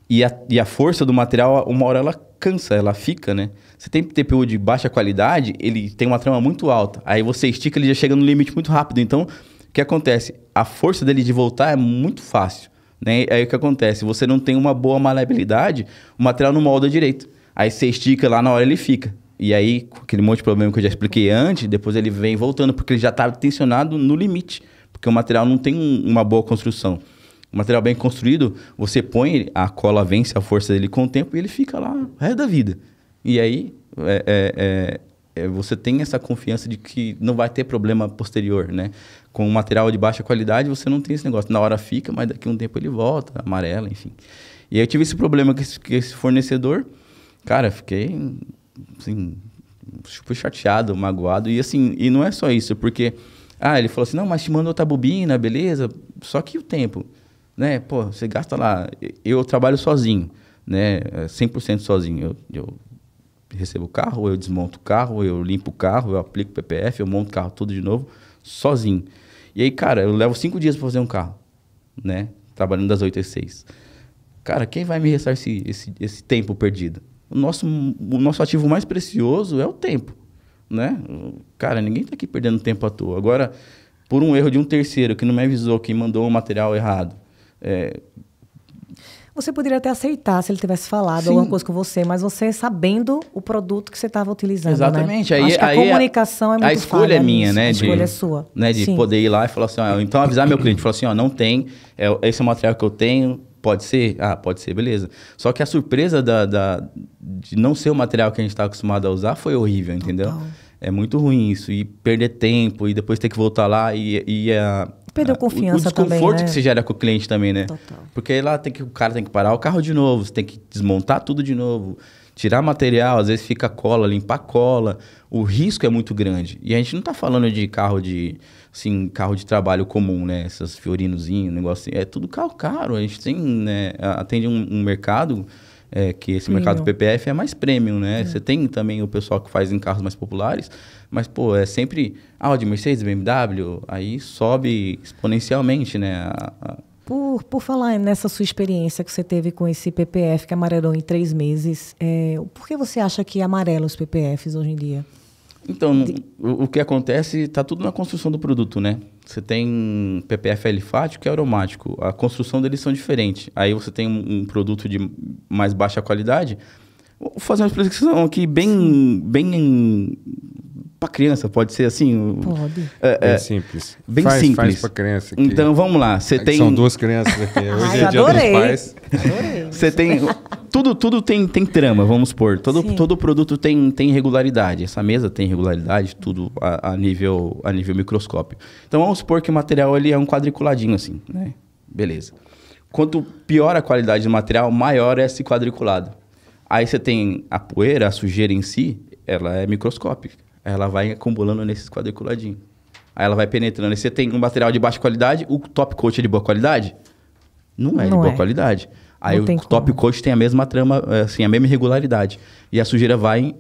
E a força do material, uma hora ela cansa, ela fica, né? Você tem TPU de baixa qualidade, ele tem uma trama muito alta. Aí você estica, ele já chega no limite muito rápido. Então, o que acontece? A força dele de voltar é muito fácil, né? Aí o que acontece? Você não tem uma boa maleabilidade, o material não molda direito. Aí você estica lá, na hora ele fica. E aí, com aquele monte de problema que eu já expliquei antes, depois ele vem voltando, porque ele já está tensionado no limite. Porque o material não tem uma boa construção. O material bem construído, você põe, a cola vence a força dele com o tempo e ele fica lá o resto da vida. E aí, você tem essa confiança de que não vai ter problema posterior, né? Com um material de baixa qualidade, você não tem esse negócio. Na hora fica, mas daqui a um tempo ele volta, amarela, enfim. E aí eu tive esse problema com esse fornecedor. Cara, fiquei... assim, fui chateado, magoado, e assim, e não é só isso, porque, ele falou assim, não, mas te manda outra bobina, beleza, só que o tempo, né, pô, você gasta lá, eu trabalho sozinho, né, 100% sozinho, eu recebo o carro, eu desmonto o carro, eu limpo o carro, eu aplico o PPF, eu monto o carro tudo de novo, sozinho, e aí, cara, eu levo 5 dias para fazer um carro, né, trabalhando das 8 às 6, cara, quem vai me ressarcir esse tempo perdido? O nosso ativo mais precioso é o tempo, né? Cara, ninguém está aqui perdendo tempo à toa. Agora, por um erro de um terceiro que não me avisou, que mandou um material errado. Você poderia até aceitar se ele tivesse falado alguma coisa com você, mas você sabendo o produto que você estava utilizando, Exatamente. Né? Aí, Acho que a comunicação é muito a escolha é minha, nisso. né? A escolha é sua. Né, de Sim. poder ir lá e falar assim, então avisar meu cliente, falar assim, não tem, esse é o material que eu tenho, pode ser? Ah, pode ser, beleza. Só que a surpresa de não ser o material que a gente está acostumado a usar foi horrível, entendeu? Total. É muito ruim isso, e perder tempo, e depois ter que voltar lá, Perdeu confiança o desconforto também, né? que você gera com o cliente também, né? Total. Porque aí lá o cara tem que parar o carro de novo, você tem que desmontar tudo de novo, tirar material, às vezes fica cola, limpar cola. O risco é muito grande. E a gente não está falando de carro de trabalho comum, né? Essas Fiorinozinhos, negócio assim. É tudo carro caro. A gente tem, né? Atende um mercado que esse mercado PPF é mais premium, né? Você tem também o pessoal que faz em carros mais populares, mas, pô, é sempre Audi, Mercedes, BMW, aí sobe exponencialmente, né? Por falar nessa sua experiência que você teve com esse PPF que amarelou em 3 meses, por que você acha que amarela os PPFs hoje em dia? Então, o que acontece, está tudo na construção do produto, né? Você tem PPF alifático e aromático. A construção deles são diferentes. Aí você tem um produto de mais baixa qualidade. Vou fazer uma explicação aqui bem para criança, pode ser assim? Pode. Bem simples. Bem Faz simples. para criança aqui. Então, vamos lá. São 2 crianças aqui. Hoje é dia adorei. dos pais. Adorei. Você tem... Tudo tem trama, vamos supor. Todo produto tem regularidade. Essa mesa tem regularidade, tudo a nível microscópio. Então, vamos supor que o material ele é um quadriculadinho assim, né? Beleza. Quanto pior a qualidade do material, maior é esse quadriculado. Aí você tem a poeira, a sujeira em si, ela é microscópica. Ela vai acumulando nesses quadriculadinhos. Aí ela vai penetrando. Aí você tem um material de baixa qualidade, o top coat é de boa qualidade? Não é de boa qualidade. Aí o top coat tem a mesma trama, assim, a mesma irregularidade. E a sujeira vai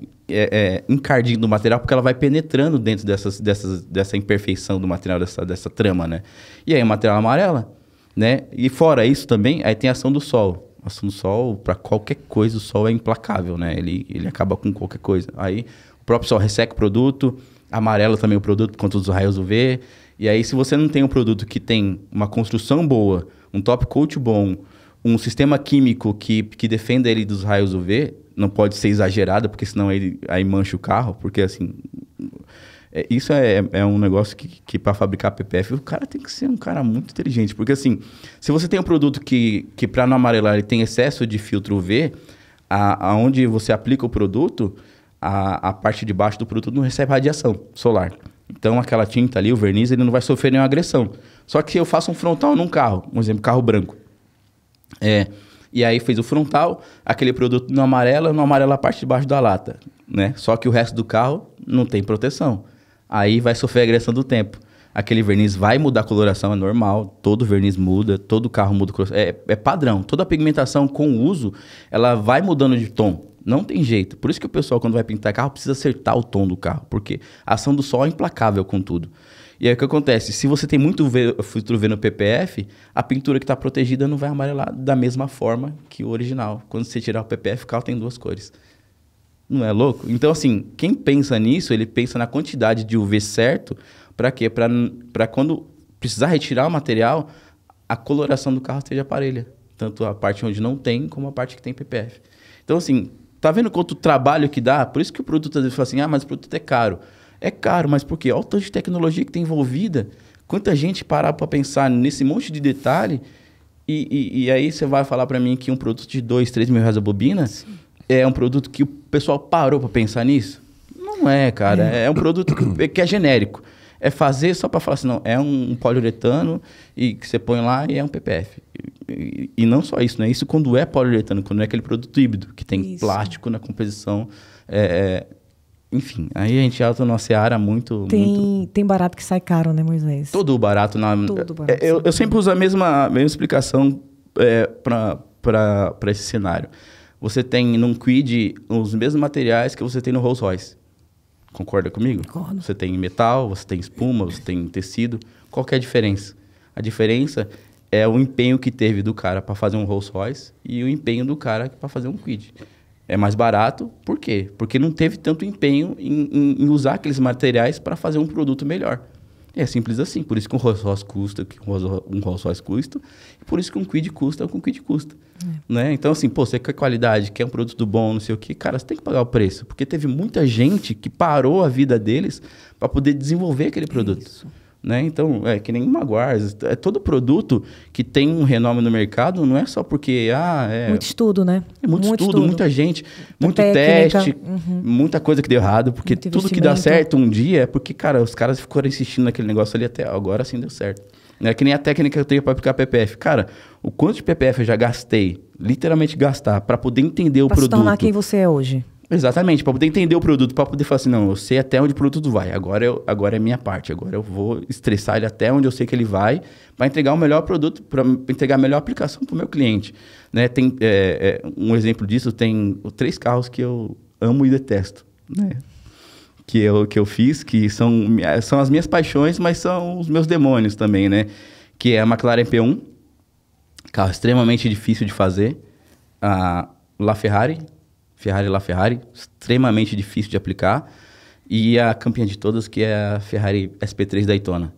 encardindo o material porque ela vai penetrando dentro dessa imperfeição do material, dessa trama, né? E aí o material amarela, né? E fora isso também, aí tem a ação do sol. A ação do sol, para qualquer coisa, o sol é implacável, né? Ele acaba com qualquer coisa. Aí o próprio sol resseca o produto, amarela também o produto contra os raios UV. E aí se você não tem um produto que tem uma construção boa, um top coat bom, um sistema químico que defenda ele dos raios UV, não pode ser exagerado, porque senão aí mancha o carro, porque assim... Isso é um negócio que para fabricar PPF, o cara tem que ser um cara muito inteligente. Porque assim, se você tem um produto que para não amarelar, ele tem excesso de filtro UV, aonde você aplica o produto, a parte de baixo do produto não recebe radiação solar. Então aquela tinta ali, o verniz, ele não vai sofrer nenhuma agressão. Só que se eu faço um frontal num carro, por exemplo, carro branco, e aí fez o frontal, aquele produto não amarela a parte de baixo da lata, né? Só que o resto do carro não tem proteção. Aí vai sofrer a agressão do tempo. Aquele verniz vai mudar a coloração, é normal. Todo verniz muda, todo carro muda a coloração. É padrão. Toda a pigmentação com o uso, ela vai mudando de tom. Não tem jeito. Por isso que o pessoal, quando vai pintar carro, precisa acertar o tom do carro. Porque a ação do sol é implacável com tudo. E aí o que acontece? Se você tem muito filtro UV no PPF, a pintura que está protegida não vai amarelar da mesma forma que o original. Quando você tirar o PPF, o carro tem 2 cores. Não é louco? Então, assim, quem pensa nisso, ele pensa na quantidade de UV certo. Para quê? Para quando precisar retirar o material, a coloração do carro esteja parelha. Tanto a parte onde não tem, como a parte que tem PPF. Então, assim, tá vendo quanto trabalho que dá? Por isso que o produto, às vezes, fala assim, mas o produto é caro. É caro, mas por quê? Olha o tanto de tecnologia que tem envolvida. Quanta gente parar para pensar nesse monte de detalhe. E aí você vai falar para mim que um produto de 2, 3 mil reais a bobina... Sim. É um produto que o pessoal parou para pensar nisso? Não é, cara. É um produto que é genérico. É fazer só para falar assim, não, é um poliuretano e que você põe lá e é um PPF. E não só isso, né? Isso quando é poliuretano, quando é aquele produto híbrido, que tem plástico na composição. Enfim, aí a gente alta numa seara muito... Tem barato que sai caro, né, Moisés? Todo barato. Todo barato. Eu sempre uso a mesma explicação para esse cenário. Você tem num Kwid os mesmos materiais que você tem no Rolls Royce. Concorda comigo? Concordo. Você tem metal, você tem espuma, você tem tecido. Qual que é a diferença? A diferença é o empenho que teve do cara para fazer um Rolls Royce e o empenho do cara para fazer um Kwid. É mais barato, por quê? Porque não teve tanto empenho em usar aqueles materiais para fazer um produto melhor. É simples assim. Por isso que um Rolls Royce custa, e por isso que um Kwid custa, o que um Kwid custa. Né? Então, assim, pô, você quer qualidade, quer um produto bom, não sei o quê, cara, você tem que pagar o preço. Porque teve muita gente que parou a vida deles para poder desenvolver aquele produto. Isso. Né? Então, é que nem uma Guards. É todo produto que tem um renome no mercado, não é só porque... Muito estudo, né? É muito estudo, muita gente, muito técnica, teste, muita coisa que deu errado. Porque muito tudo que dá investimento. certo um dia é porque, cara, os caras ficaram insistindo naquele negócio ali até agora, sim deu certo. É que nem a técnica que eu tenho para aplicar PPF. Cara, o quanto de PPF eu já gastei, literalmente gastar, para poder entender o Pra se produto. tornar quem você é hoje. Exatamente, para poder entender o produto, para poder falar assim, não, eu sei até onde o produto vai, agora é minha parte, agora eu vou estressar ele até onde eu sei que ele vai, para entregar o melhor produto, para entregar a melhor aplicação para o meu cliente. Né? Tem um exemplo disso, tem 3 carros que eu amo e detesto, né? que eu fiz, que são as minhas paixões, mas são os meus demônios também, né? Que é a McLaren P1, carro extremamente difícil de fazer, a LaFerrari, LaFerrari, extremamente difícil de aplicar, e a campeã de todas, que é a Ferrari SP3 Daytona.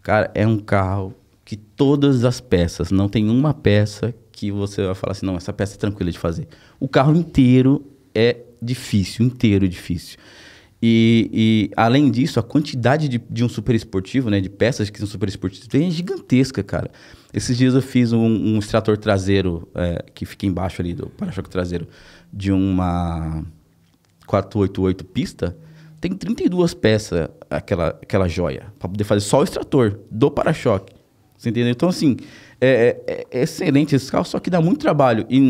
Cara, é um carro que todas as peças, não tem uma peça que você vai falar assim, não, essa peça é tranquila de fazer. O carro inteiro é difícil, inteiro difícil. E além disso, a quantidade de um super esportivo, né, de peças que são super esportivas, é gigantesca, cara. Esses dias eu fiz um extrator traseiro, que fica embaixo ali do para-choque traseiro, de uma 488 pista, tem 32 peças aquela joia, para poder fazer só o extrator do para-choque. Você entendeu? Então, assim, é excelente esse carro, só que dá muito trabalho. E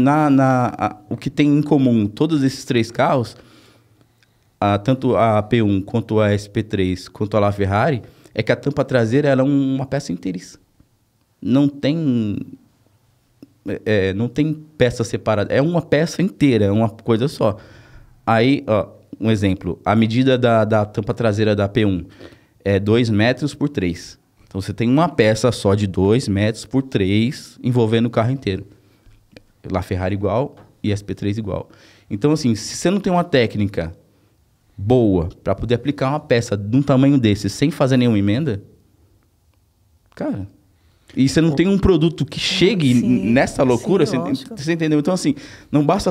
o que tem em comum todos esses 3 carros, tanto a P1 quanto a SP3 quanto a LaFerrari, é que a tampa traseira ela é uma peça inteiriça. Não tem peça separada. É uma peça inteira, é uma coisa só. Aí, ó, um exemplo. A medida da tampa traseira da P1 é 2 metros por 3. Então, você tem uma peça só de 2 metros por 3 envolvendo o carro inteiro. LaFerrari igual e SP3 igual. Então, assim, se você não tem uma técnica boa para poder aplicar uma peça de um tamanho desse sem fazer nenhuma emenda, cara, e você não tem um produto que chegue nessa loucura, sim, você entendeu? Então, assim, não basta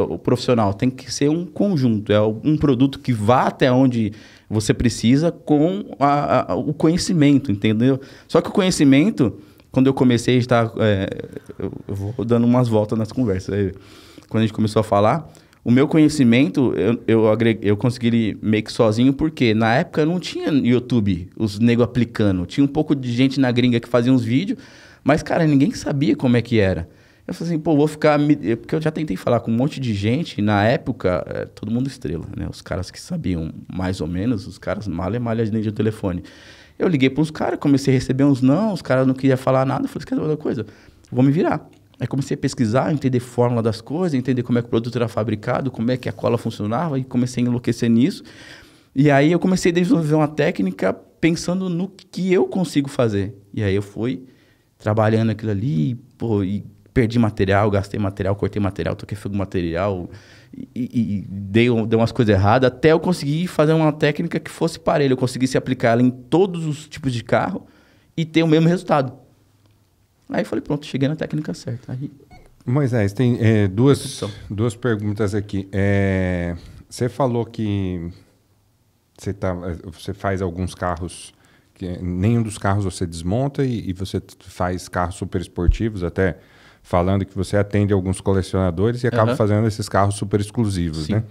o profissional, tem que ser um conjunto, é um produto que vá até onde você precisa com o conhecimento, entendeu? Só que o conhecimento, quando eu comecei a estar... eu vou dando umas voltas nas conversas. Aí, quando a gente começou a falar, o meu conhecimento, eu consegui meio que sozinho, porque na época não tinha YouTube, os nego aplicando. Tinha um pouco de gente na gringa que fazia uns vídeos, mas, cara, ninguém sabia como é que era. Eu falei assim, pô, vou ficar... Porque eu já tentei falar com um monte de gente, e na época, todo mundo estrela, né? Os caras que sabiam mais ou menos, os caras malha dentro do telefone. Eu liguei para uns caras, comecei a receber uns não, os caras não queriam falar nada. Eu falei, quer saber uma coisa? Vou me virar. Aí comecei a pesquisar, entender a fórmula das coisas, entender como é que o produto era fabricado, como é que a cola funcionava, e comecei a enlouquecer nisso. E aí eu comecei a desenvolver uma técnica pensando no que eu consigo fazer. E aí eu fui trabalhando aquilo ali, pô, e perdi material, gastei material, cortei material, toquei fogo material, e dei umas coisas erradas, até eu conseguir fazer uma técnica que fosse parelha, eu conseguisse aplicar ela em todos os tipos de carro e ter o mesmo resultado. Aí eu falei, pronto, cheguei na técnica certa. Aí... Moisés, tem duas perguntas aqui. Você falou que você faz alguns carros, que nenhum dos carros você desmonta e você faz carros super esportivos, até falando que você atende alguns colecionadores e acaba fazendo esses carros super exclusivos, né?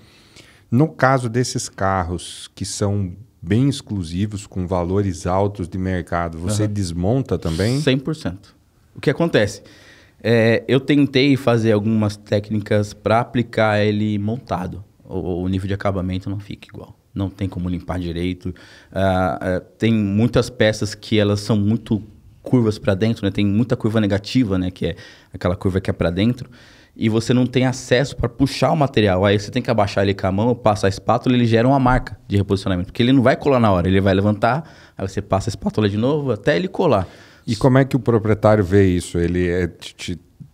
No caso desses carros que são bem exclusivos, com valores altos de mercado, você desmonta também? 100%. O que acontece? Eu tentei fazer algumas técnicas para aplicar ele montado. O nível de acabamento não fica igual. Não tem como limpar direito. Tem muitas peças que elas são muito curvas para dentro, né? Tem muita curva negativa, né? Que é aquela curva que é para dentro. E você não tem acesso para puxar o material. Aí você tem que abaixar ele com a mão, passar a espátula, ele gera uma marca de reposicionamento. Porque ele não vai colar na hora, ele vai levantar, aí você passa a espátula de novo até ele colar. E como é que o proprietário vê isso? Ele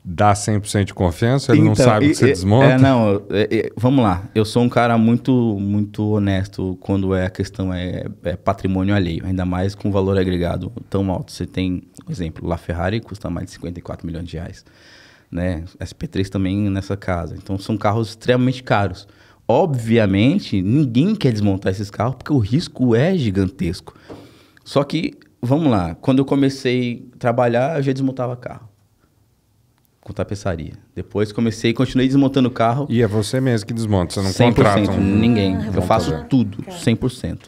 dá 100% de confiança? Ele não Então, sabe que você desmonta? Vamos lá. Eu sou um cara muito, muito honesto quando a questão é patrimônio alheio, ainda mais com valor agregado tão alto. Você tem, por exemplo, La Ferrari custa mais de 54 milhões de reais, né? SP3 também nessa casa. Então, são carros extremamente caros. Obviamente, ninguém quer desmontar esses carros porque o risco é gigantesco. Só que, vamos lá, quando eu comecei a trabalhar, eu já desmontava carro. Com tapeçaria. Depois continuei desmontando o carro. E é você mesmo que desmonta, você não 100%, contrata ninguém. Eu faço montador. tudo, 100%.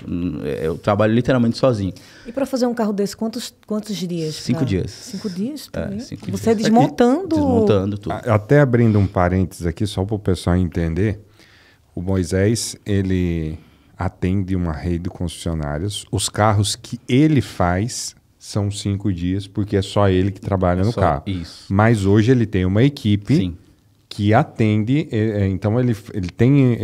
Eu trabalho literalmente sozinho. E para fazer um carro desse, quantos dias? 5 dias. 5 dias também? 5 Você dias. desmontando? Desmontando tudo. Até abrindo um parênteses aqui, só para o pessoal entender, o Moisés, ele atende uma rede de concessionárias. Os carros que ele faz são 5 dias, porque é só ele que trabalha no carro. Isso. Mas hoje ele tem uma equipe Sim. que atende, então ele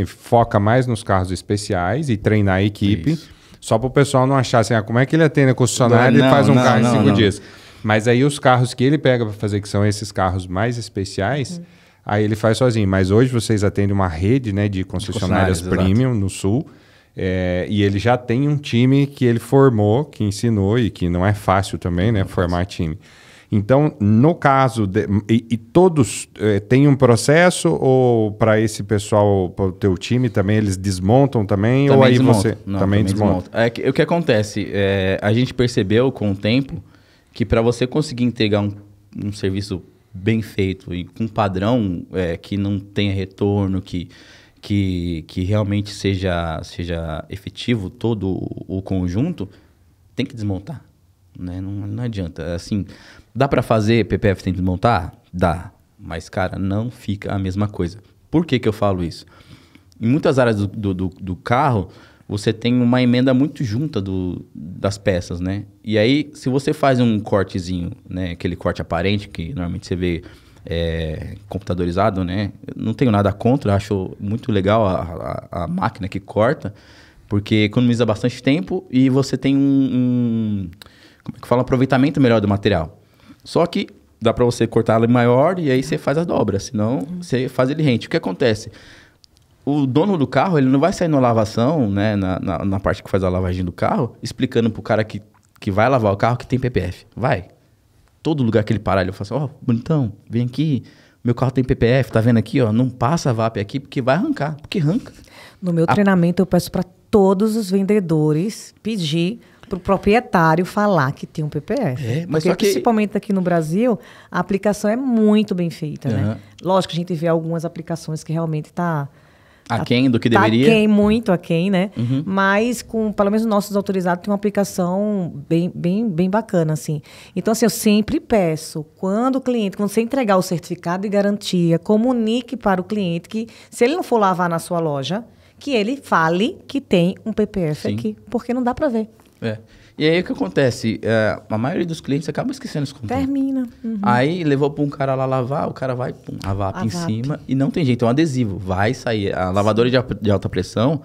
foca mais nos carros especiais e treinar a equipe, Isso. só para o pessoal não achar assim, como é que ele atende a concessionária e faz um carro em 5 dias. Mas aí os carros que ele pega para fazer, que são esses carros mais especiais, aí ele faz sozinho. Mas hoje vocês atendem uma rede, né, de concessionárias premium no Sul, e ele já tem um time que ele formou, que ensinou, e que não é fácil também, né, formar time. Então, no caso, todos têm um processo, ou para esse pessoal, para o teu time também, eles desmontam também, ou aí desmonta. você Não, também desmonta? O que acontece, a gente percebeu com o tempo que para você conseguir entregar um serviço bem feito e com padrão que não tenha retorno, que realmente seja efetivo todo o conjunto, tem que desmontar, né? Não adianta. Assim, dá para fazer PPF sem desmontar? Dá. Mas, cara, não fica a mesma coisa. Por que eu falo isso? Em muitas áreas do carro, você tem uma emenda muito junta das peças, né? E aí, se você faz um cortezinho, né? Aquele corte aparente, que normalmente você vê computadorizado, né? Eu não tenho nada contra, acho muito legal a máquina que corta, porque economiza bastante tempo e você tem como é que fala? Aproveitamento melhor do material. Só que dá para você cortar ele maior e aí você faz as dobras, senão você faz ele rente. O que acontece? O dono do carro, ele não vai sair na lavação, né, na parte que faz a lavagem do carro, explicando pro cara que vai lavar o carro que tem PPF. Vai. Todo lugar que ele parar, ele fala assim, bonitão, vem aqui, meu carro tem PPF, tá vendo aqui, não passa a VAP aqui, porque vai arrancar, porque arranca. No meu treinamento, eu peço para todos os vendedores pedir para o proprietário falar que tem um PPF. Mas porque, principalmente aqui no Brasil, a aplicação é muito bem feita, né? Lógico que a gente vê algumas aplicações que realmente está aquém do que deveria. Muito aquém, né? Mas, pelo menos nossos autorizados, tem uma aplicação bem bacana, assim. Então, assim, eu sempre peço, quando você entregar o certificado de garantia, comunique para o cliente que, se ele não for lavar na sua loja, que ele fale que tem um PPF aqui, porque não dá para ver. E aí, o que acontece? A maioria dos clientes acaba esquecendo esse conteúdo. Termina. Aí, levou para um cara lá lavar, o cara vai, a VAP em cima, e não tem jeito, é um adesivo. Vai sair. A lavadora de alta pressão,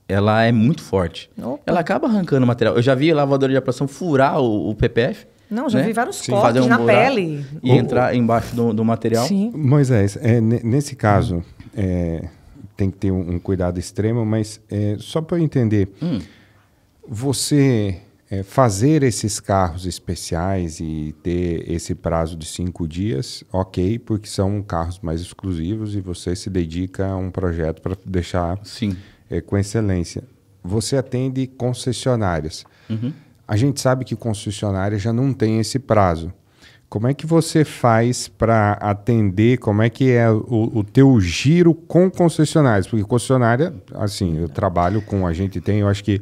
ela é muito forte. Opa. Ela acaba arrancando o material. Eu já vi a lavadora de alta pressão furar o PPF. Não, já vi vários Fazer cortes na pele. E entrar embaixo do material. Sim. Moisés, nesse caso, tem que ter um cuidado extremo, mas só para eu entender, você fazer esses carros especiais e ter esse prazo de 5 dias, ok, porque são carros mais exclusivos e você se dedica a um projeto para deixar com excelência. Você atende concessionárias. A gente sabe que concessionária já não tem esse prazo. Como é que você faz para atender, como é que é o teu giro com concessionárias? Porque concessionária, assim, eu trabalho com, a gente tem, eu acho que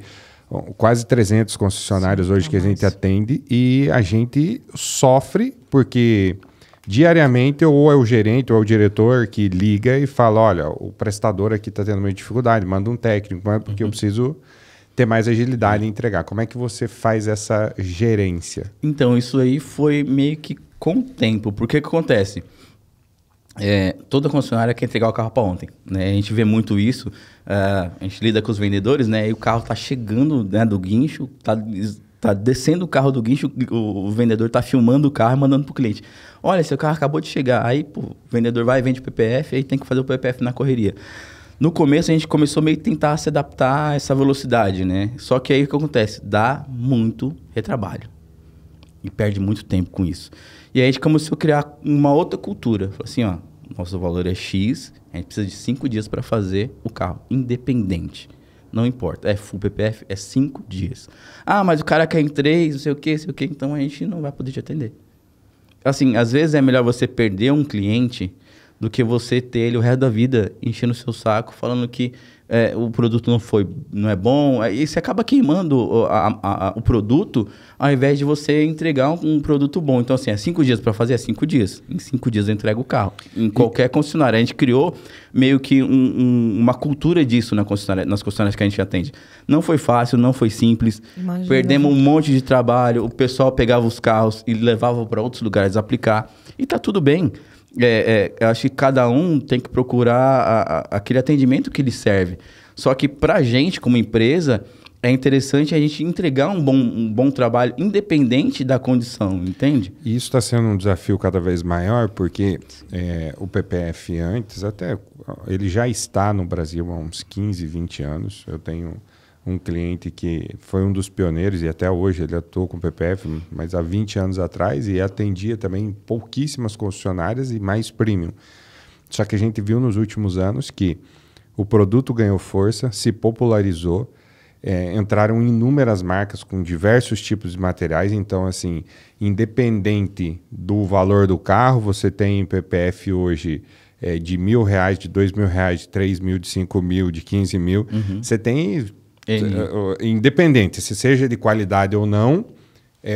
quase 300 concessionários hoje que a gente atende e a gente sofre porque diariamente ou é o gerente ou é o diretor que liga e fala, olha, o prestador aqui está tendo muita dificuldade, manda um técnico, porque eu preciso ter mais agilidade em entregar. Como é que você faz essa gerência? Então, isso aí foi meio que com o tempo. Porque o que acontece? Toda concessionária quer entregar o carro para ontem, né? A gente vê muito isso, a gente lida com os vendedores, né? E o carro tá chegando, né, do guincho, tá Tá descendo o carro do guincho, o vendedor tá filmando o carro e mandando pro cliente. Olha, seu carro acabou de chegar. Aí, pô, o vendedor vai e vende o PPF, aí tem que fazer o PPF na correria. No começo, a gente começou meio que tentar se adaptar a essa velocidade, né? Só que aí o que acontece? Dá muito retrabalho. E perde muito tempo com isso. E aí a gente começou a criar uma outra cultura. Falou assim, ó, nosso valor é X, a gente precisa de 5 dias para fazer o carro, independente. Não importa, é full PPF, é 5 dias. Ah, mas o cara quer em 3, não sei o quê, então a gente não vai poder te atender. Assim, às vezes é melhor você perder um cliente do que você ter ele o resto da vida enchendo o seu saco, falando que o produto não é bom. E você acaba queimando o produto ao invés de você entregar um produto bom. Então, assim, 5 dias para fazer, 5 dias. Em 5 dias eu entrego o carro. Em qualquer concessionária. A gente criou meio que uma cultura disso nas concessionárias que a gente atende. Não foi fácil, não foi simples. Imagina. Perdemos um monte de trabalho. O pessoal pegava os carros e levava para outros lugares aplicar. E tá tudo bem. Eu acho que cada um tem que procurar aquele atendimento que lhe serve. Só que pra gente, como empresa, é interessante a gente entregar um bom trabalho independente da condição, entende? E isso está sendo um desafio cada vez maior, porque o PPF antes, até ele já está no Brasil há uns 15, 20 anos. Eu tenho um cliente que foi um dos pioneiros e até hoje ele atua com PPF, mas há 20 anos atrás, e atendia também pouquíssimas concessionárias e mais premium. Só que a gente viu nos últimos anos que o produto ganhou força, se popularizou, entraram inúmeras marcas com diversos tipos de materiais. Então, assim, independente do valor do carro, você tem PPF hoje de R$1.000, de R$2.000, de R$3.000, de R$5.000, de R$15.000. Você tem... independente, se seja de qualidade ou não,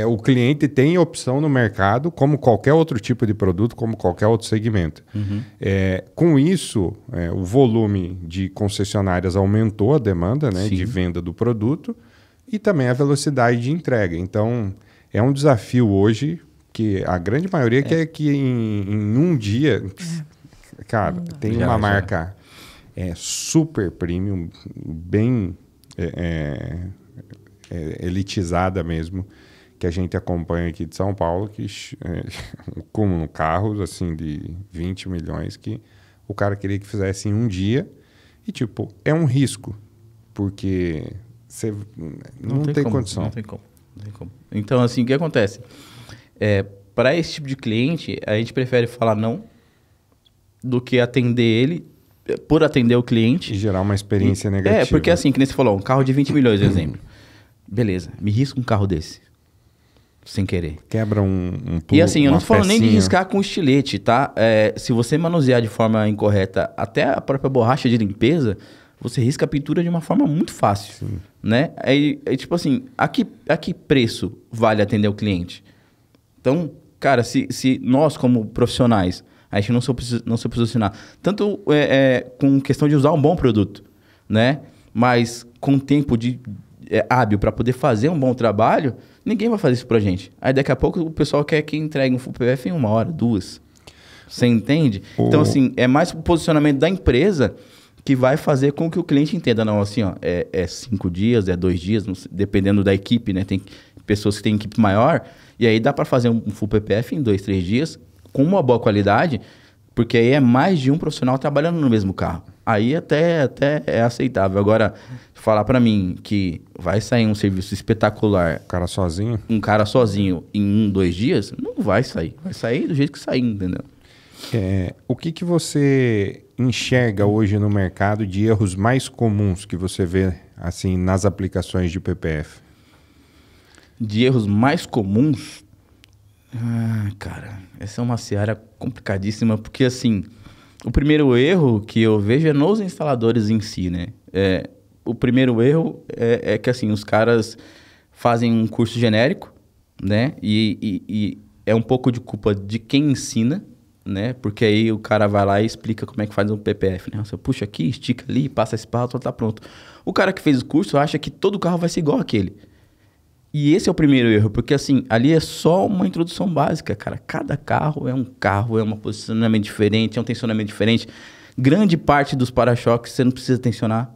o cliente tem opção no mercado, como qualquer outro tipo de produto, como qualquer outro segmento. Com isso, o volume de concessionárias aumentou a demanda, né, de venda do produto e também a velocidade de entrega. Então, é um desafio hoje que a grande maioria quer que em um dia... Cara, tem uma marca super premium, bem... elitizada mesmo, que a gente acompanha aqui de São Paulo, que com carros assim de 20 milhões que o cara queria que fizesse em um dia e tipo, é um risco, porque você não tem condição. Não tem como. Então, assim, o que acontece? Para esse tipo de cliente, a gente prefere falar não do que atender ele por atender o cliente. E gerar uma experiência negativa. Porque assim, que nem você falou, um carro de 20 milhões, exemplo. Beleza, me risca um carro desse. Sem querer. Quebra um E assim, eu não tô falando nem de pecinha. riscar com estilete, tá? Se você manusear de forma incorreta até a própria borracha de limpeza, você risca a pintura de uma forma muito fácil. Né? Aí, tipo assim, a que preço vale atender o cliente? Então, cara, se nós como profissionais, a gente não se posicionar, tanto com questão de usar um bom produto, né? Mas com tempo hábil para poder fazer um bom trabalho, ninguém vai fazer isso pra gente. Aí daqui a pouco o pessoal quer que entregue um full PPF em 1 hora, 2. Você entende? Então, assim, é mais o posicionamento da empresa que vai fazer com que o cliente entenda. Não, assim, ó, 5 dias, 2 dias, não sei, dependendo da equipe, né? Tem pessoas que têm equipe maior, e aí dá para fazer um full PPF em 2, 3 dias, com uma boa qualidade, porque aí é mais de um profissional trabalhando no mesmo carro. Aí até é aceitável. Agora, falar para mim que vai sair um serviço espetacular... Um cara sozinho em 1, 2 dias, não vai sair. Vai sair do jeito que sair, entendeu? O que você enxerga hoje no mercado de erros mais comuns que você vê assim, nas aplicações de PPF? De erros mais comuns... cara, essa é uma seara complicadíssima, porque assim, o primeiro erro que eu vejo é nos instaladores em si, né? O primeiro erro é que assim, os caras fazem um curso genérico, né? E é um pouco de culpa de quem ensina, né? Porque aí o cara vai lá e explica como é que faz um PPF, né? Você puxa aqui, estica ali, passa esse pau, tá pronto. O cara que fez o curso acha que todo carro vai ser igual àquele. E esse é o primeiro erro, porque assim, ali é só uma introdução básica, cara. Cada carro, é um posicionamento diferente, é um tensionamento diferente. Grande parte dos para-choques você não precisa tensionar.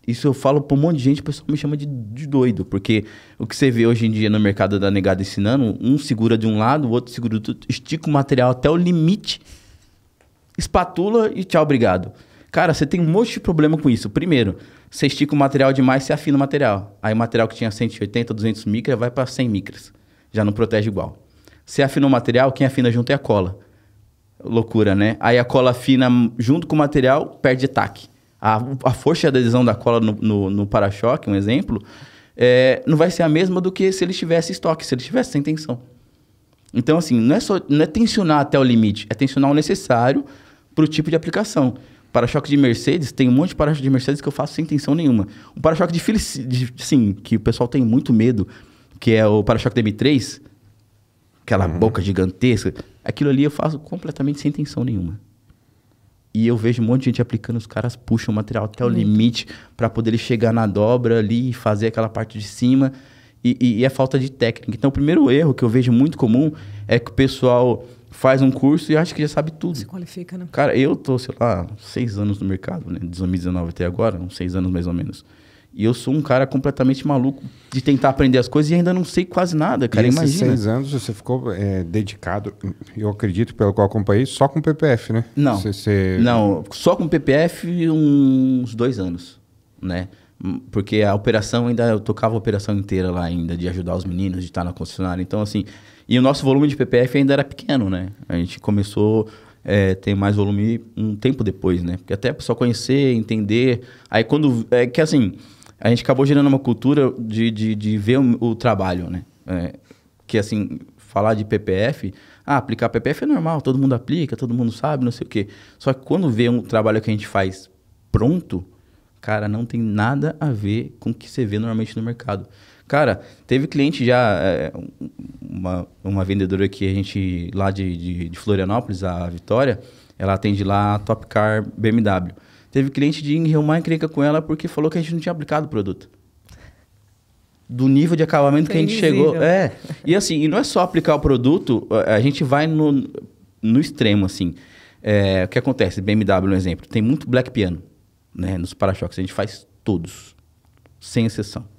Isso eu falo pra um monte de gente, o pessoal me chama de doido, porque o que você vê hoje em dia no mercado da negada ensinando, um segura de um lado, o outro segura do outro, estica o material até o limite, espatula e tchau, obrigado. Cara, você tem um monte de problema com isso. Primeiro, você estica o material demais, você afina o material. Aí o material que tinha 180, 200 micras vai para 100 micras. Já não protege igual. Você afinou o material, quem afina junto é a cola. Loucura, né? Aí a cola afina junto com o material, perde ataque. A força de adesão da cola no para-choque, um exemplo, não vai ser a mesma do que se ele tivesse estoque, se ele tivesse sem tensão. Então, assim, não é tensionar até o limite, é tensionar o necessário para o tipo de aplicação. Para-choque de Mercedes, tem um monte de para-choque de Mercedes que eu faço sem tensão nenhuma. O para-choque sim, que o pessoal tem muito medo, que é o para-choque da M3, aquela boca gigantesca, aquilo ali eu faço completamente sem tensão nenhuma. E eu vejo um monte de gente aplicando, os caras puxam o material até o limite para poder ele chegar na dobra ali e fazer aquela parte de cima. E é falta de técnica. Então, o primeiro erro que eu vejo muito comum é que o pessoal faz um curso e acha que já sabe tudo. Se qualifica, né? Cara, eu tô, sei lá, 6 anos no mercado, né? De 2019 até agora, uns 6 anos mais ou menos. E eu sou um cara completamente maluco de tentar aprender as coisas e ainda não sei quase nada, cara. E esses Imagina. 6 anos você ficou dedicado, eu acredito, pelo que eu acompanhei, só com PPF, né? Não, não, só com PPF uns 2 anos, né? Porque a operação ainda, eu tocava a operação inteira lá ainda, de ajudar os meninos, de estar na concessionária. Então, assim, e o nosso volume de PPF ainda era pequeno, né? A gente começou a ter mais volume um tempo depois, né? Porque até a pessoa conhecer, entender. Aí quando, que assim, a gente acabou gerando uma cultura de ver o trabalho, né? Que assim, falar de PPF, aplicar PPF é normal, todo mundo aplica, todo mundo sabe, não sei o quê. Só que quando vê um trabalho que a gente faz pronto, cara, não tem nada a ver com o que você vê normalmente no mercado. Cara, teve cliente já, uma vendedora que a gente, lá de Florianópolis, a Vitória, ela atende lá a Top Car BMW. Teve cliente de enreumar encrenca com ela porque falou que a gente não tinha aplicado o produto. Do nível de acabamento que a gente chegou. E assim, e não é só aplicar o produto, a gente vai no extremo, assim. O que acontece? BMW, um exemplo, tem muito black piano, né? Nos para-choques, a gente faz todos, sem exceção.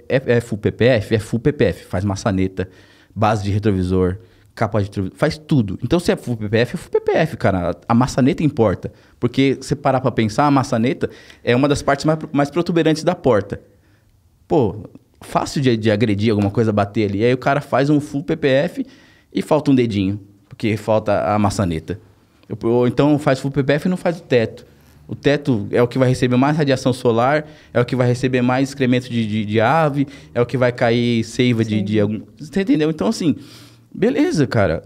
É full PPF? É full PPF. Faz maçaneta, base de retrovisor, capa de retrovisor, faz tudo. Então, se é full PPF, é full PPF, cara. A maçaneta importa. Porque, se parar pra pensar, a maçaneta é uma das partes mais protuberantes da porta. Pô, fácil de agredir alguma coisa, bater ali. Aí o cara faz um full PPF e falta um dedinho, porque falta a maçaneta. Ou então faz full PPF e não faz o teto. O teto é o que vai receber mais radiação solar, é o que vai receber mais excremento de ave, é o que vai cair seiva de algum... Você entendeu? Então, assim, beleza, cara.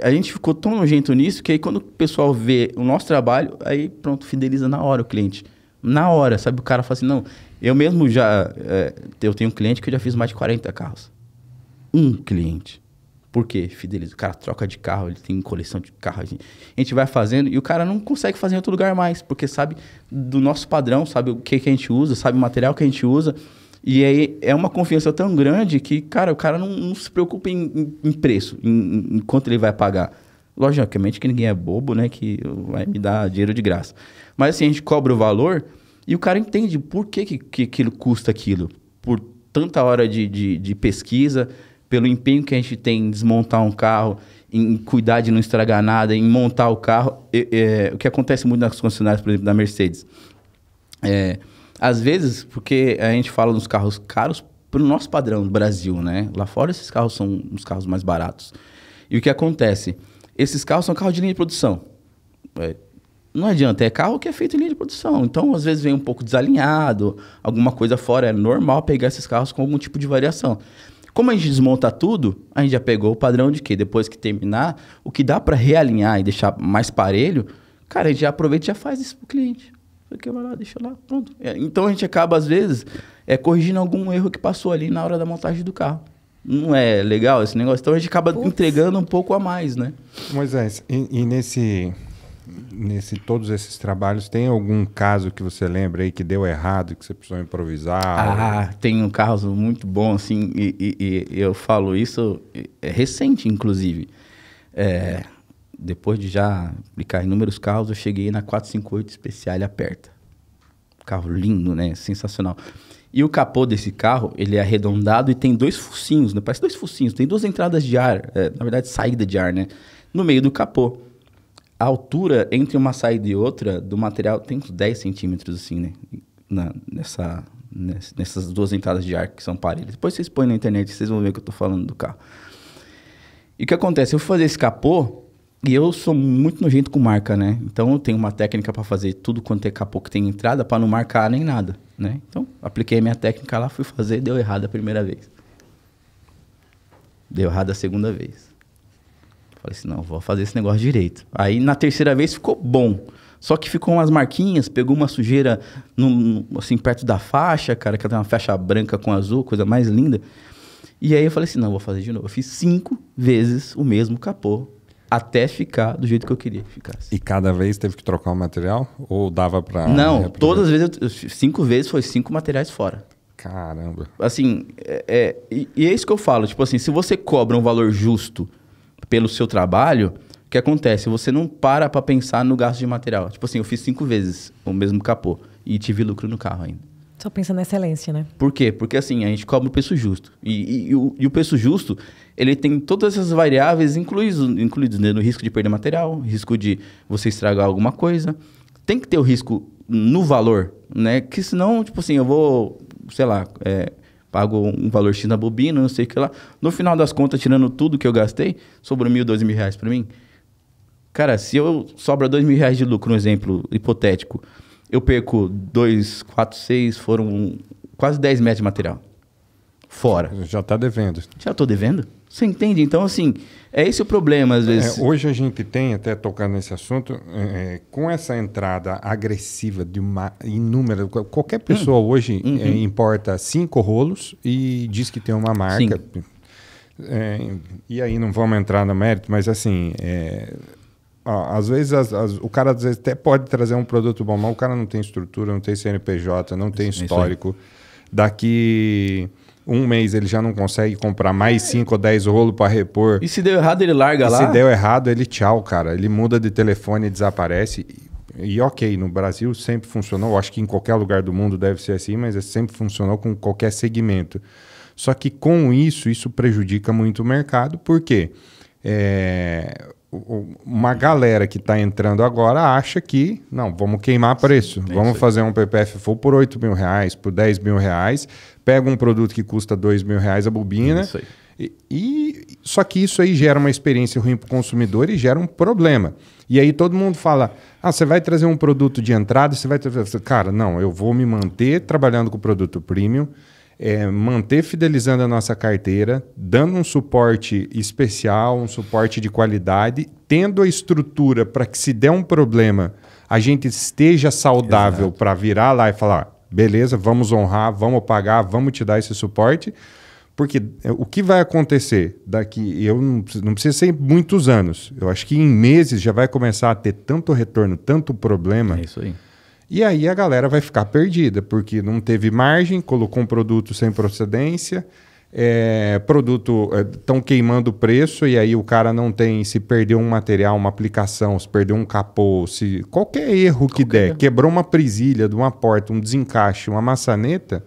A gente ficou tão nojento nisso que aí quando o pessoal vê o nosso trabalho, aí pronto, fideliza na hora o cliente. Na hora, sabe? O cara fala assim, não, eu mesmo já... eu tenho um cliente que eu já fiz mais de 40 carros. Um cliente. Por quê? Fideliza. O cara troca de carro, ele tem coleção de carro. A gente vai fazendo e o cara não consegue fazer em outro lugar mais, porque sabe do nosso padrão, sabe o que a gente usa, sabe o material que a gente usa. E aí é uma confiança tão grande que, cara, o cara não se preocupa em preço, em quanto ele vai pagar. Logicamente que ninguém é bobo, né? Que vai me dar dinheiro de graça. Mas assim, a gente cobra o valor e o cara entende por que aquilo custa aquilo. Por tanta hora de pesquisa, pelo empenho que a gente tem em desmontar um carro, em cuidar de não estragar nada, em montar o carro. O que acontece muito nas concessionárias, por exemplo, da Mercedes. Às vezes, porque a gente fala dos carros caros para o nosso padrão do Brasil, né? Lá fora esses carros são os carros mais baratos. E o que acontece? Esses carros são carros de linha de produção. Não adianta, é carro que é feito em linha de produção. Então, às vezes vem um pouco desalinhado, alguma coisa fora. É normal pegar esses carros com algum tipo de variação. Como a gente desmonta tudo, a gente já pegou o padrão de que depois que terminar, o que dá para realinhar e deixar mais parelho, cara, a gente já aproveita e já faz isso pro cliente. Vai lá, deixa lá, pronto. Então a gente acaba, às vezes, corrigindo algum erro que passou ali na hora da montagem do carro. Não é legal esse negócio? Então a gente acaba entregando um pouco a mais, né? Moisés, e nesse todos esses trabalhos, tem algum caso que você lembra aí que deu errado, que você precisou improvisar? Tem um caso muito bom, assim, e eu falo isso, é recente, inclusive. Depois de já aplicar inúmeros carros, eu cheguei na 458 especial e aperta. carro lindo, né? Sensacional. E o capô desse carro, ele é arredondado e tem 2 focinhos, né? Parece 2 focinhos. Tem 2 entradas de ar, na verdade, saída de ar, né? No meio do capô. A altura entre uma saída e outra do material tem uns 10 centímetros, assim, né? Nessas 2 entradas de ar que são parelhas. Depois vocês põem na internet, vocês vão ver o que eu tô falando do carro. E o que acontece? Eu fui fazer esse capô e eu sou muito nojento com marca, né? Então eu tenho uma técnica para fazer tudo quanto é capô que tem entrada para não marcar nem nada, né? Então apliquei a minha técnica lá, fui fazer, deu errado a primeira vez. Deu errado a segunda vez. Falei assim, não, vou fazer esse negócio direito. Aí na terceira vez ficou bom. Só que ficou umas marquinhas, pegou uma sujeira assim perto da faixa, cara, que tem uma faixa branca com azul, coisa mais linda. E aí eu falei assim, não, vou fazer de novo. Eu fiz 5 vezes o mesmo capô, até ficar do jeito que eu queria que ficasse. E cada vez teve que trocar o material? Ou dava pra... Não, todas as vezes, 5 vezes foi 5 materiais fora. Caramba. Assim, e é isso que eu falo, tipo assim, se você cobra um valor justo pelo seu trabalho, o que acontece? Você não para pensar no gasto de material. Tipo assim, eu fiz 5 vezes o mesmo capô e tive lucro no carro ainda. Só pensa na excelência, né? Por quê? Porque assim, a gente cobra o preço justo. E o preço justo, ele tem todas essas variáveis incluídas né? No risco de perder material, risco de você estragar alguma coisa. Tem que ter o risco no valor, né? Que senão, tipo assim, eu vou, sei lá, pago um valor X na bobina, não sei o que lá. No final das contas, tirando tudo que eu gastei, sobrou R$1.000, R$2.000 para mim. Cara, se eu sobra R$2.000 de lucro, um exemplo hipotético, eu perco 2, 4, 6, foram quase 10 metros de material. Fora. Já está devendo. Já estou devendo? Você entende? Então, assim, é esse o problema, às vezes. Hoje a gente tem, até tocando nesse assunto, com essa entrada agressiva de uma inúmera... Qualquer pessoa hoje importa 5 rolos e diz que tem uma marca. E aí não vamos entrar no mérito, mas assim... às vezes o cara às vezes até pode trazer um produto bom, mas o cara não tem estrutura, não tem CNPJ, não tem histórico. Daqui um mês ele já não consegue comprar mais 5 ou 10 rolos para repor. E se deu errado, ele larga lá? Se deu errado, ele tchau, cara. Ele muda de telefone e desaparece. E ok, no Brasil sempre funcionou. Acho que em qualquer lugar do mundo deve ser assim, mas sempre funcionou com qualquer segmento. Só que com isso prejudica muito o mercado. Por quê? Uma galera que está entrando agora acha que, não, vamos queimar preço. Vamos fazer um PPF Full por R$8.000, por R$10.000. Pega um produto que custa R$2.000 a bobina. Isso aí. Só que isso aí gera uma experiência ruim para o consumidor e gera um problema. E aí todo mundo fala, você vai trazer um produto de entrada, você vai trazer... Cara, não, eu vou me manter trabalhando com o produto premium, manter fidelizando a nossa carteira, dando um suporte especial, um suporte de qualidade, tendo a estrutura para que se der um problema, a gente esteja saudável para virar lá e falar, beleza, vamos honrar, vamos pagar, vamos te dar esse suporte, porque o que vai acontecer daqui, não precisa ser muitos anos, eu acho que em meses já vai começar a ter tanto retorno, tanto problema. É isso aí. E aí a galera vai ficar perdida, porque não teve margem, colocou um produto sem procedência, estão queimando o preço, e aí o cara não tem, se perdeu um material, uma aplicação, se perdeu um capô, se qualquer erro que der, quebrou uma presilha de uma porta, um desencaixe, uma maçaneta,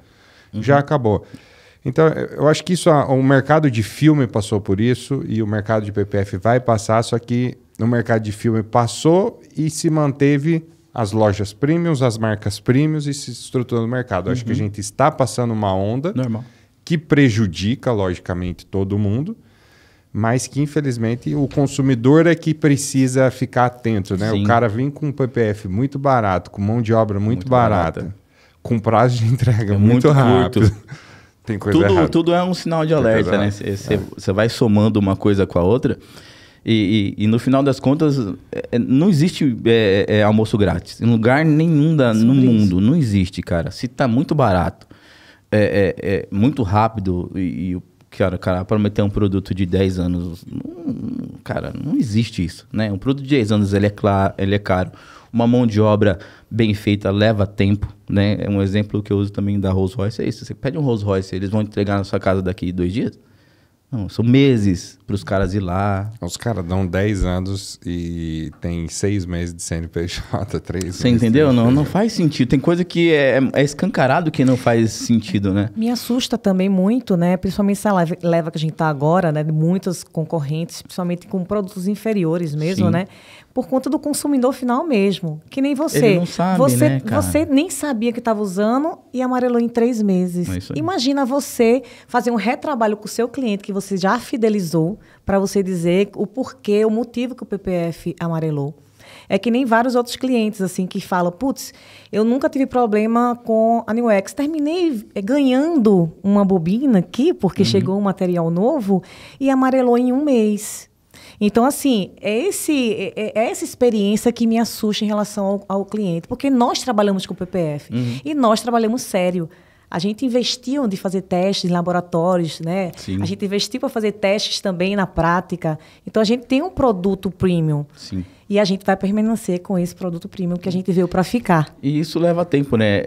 já acabou. Então, eu acho que o mercado de filme passou por isso, e o mercado de PPF vai passar, só que no mercado de filme passou e se manteve... as lojas premiums, as marcas premiums e se estruturando no mercado. Acho que a gente está passando uma onda que prejudica, logicamente, todo mundo, mas que, infelizmente, o consumidor é que precisa ficar atento, né? O cara vem com um PPF muito barato, com mão de obra muito barata, com prazo de entrega muito rápido. Tem coisa errada. Tudo é um sinal de alerta, né? Você vai somando uma coisa com a outra... E no final das contas, não existe almoço grátis. Em lugar nenhum no mundo. Não existe, cara. Se tá muito barato, muito rápido e o cara prometer um produto de 10 anos... cara, não existe isso, né? Um produto de 10 anos, ele é caro. Uma mão de obra bem feita leva tempo, né? Um exemplo que eu uso também da Rolls Royce é isso. Você pede um Rolls Royce, eles vão entregar na sua casa daqui 2 dias? Não, são meses para os caras ir lá. Os caras dão 10 anos e tem 6 meses de CNPJ, 3 meses. Você entendeu? Não faz sentido. Tem coisa que é escancarado que não faz sentido, né? Me assusta também muito, né? Principalmente essa leva que a gente está agora, né? De muitas concorrentes, principalmente com produtos inferiores mesmo, Sim. né? Por conta do consumidor final mesmo. Que nem você. Ele não sabe, né, cara? Você nem sabia que estava usando e amarelou em 3 meses. É isso aí. Imagina você fazer um retrabalho com o seu cliente que você já fidelizou para você dizer o porquê, o motivo que o PPF amarelou. É que nem vários outros clientes, assim, que falam, putz, eu nunca tive problema com a New X. Terminei ganhando uma bobina aqui, porque chegou um material novo e amarelou em 1 mês. Então, assim, é essa experiência que me assusta em relação ao cliente, porque nós trabalhamos com o PPF e nós trabalhamos sério. A gente investiu de fazer testes em laboratórios, né? Sim. A gente investiu para fazer testes também na prática. Então, a gente tem um produto premium. Sim. E a gente vai permanecer com esse produto premium que a gente veio para ficar. E isso leva tempo, né?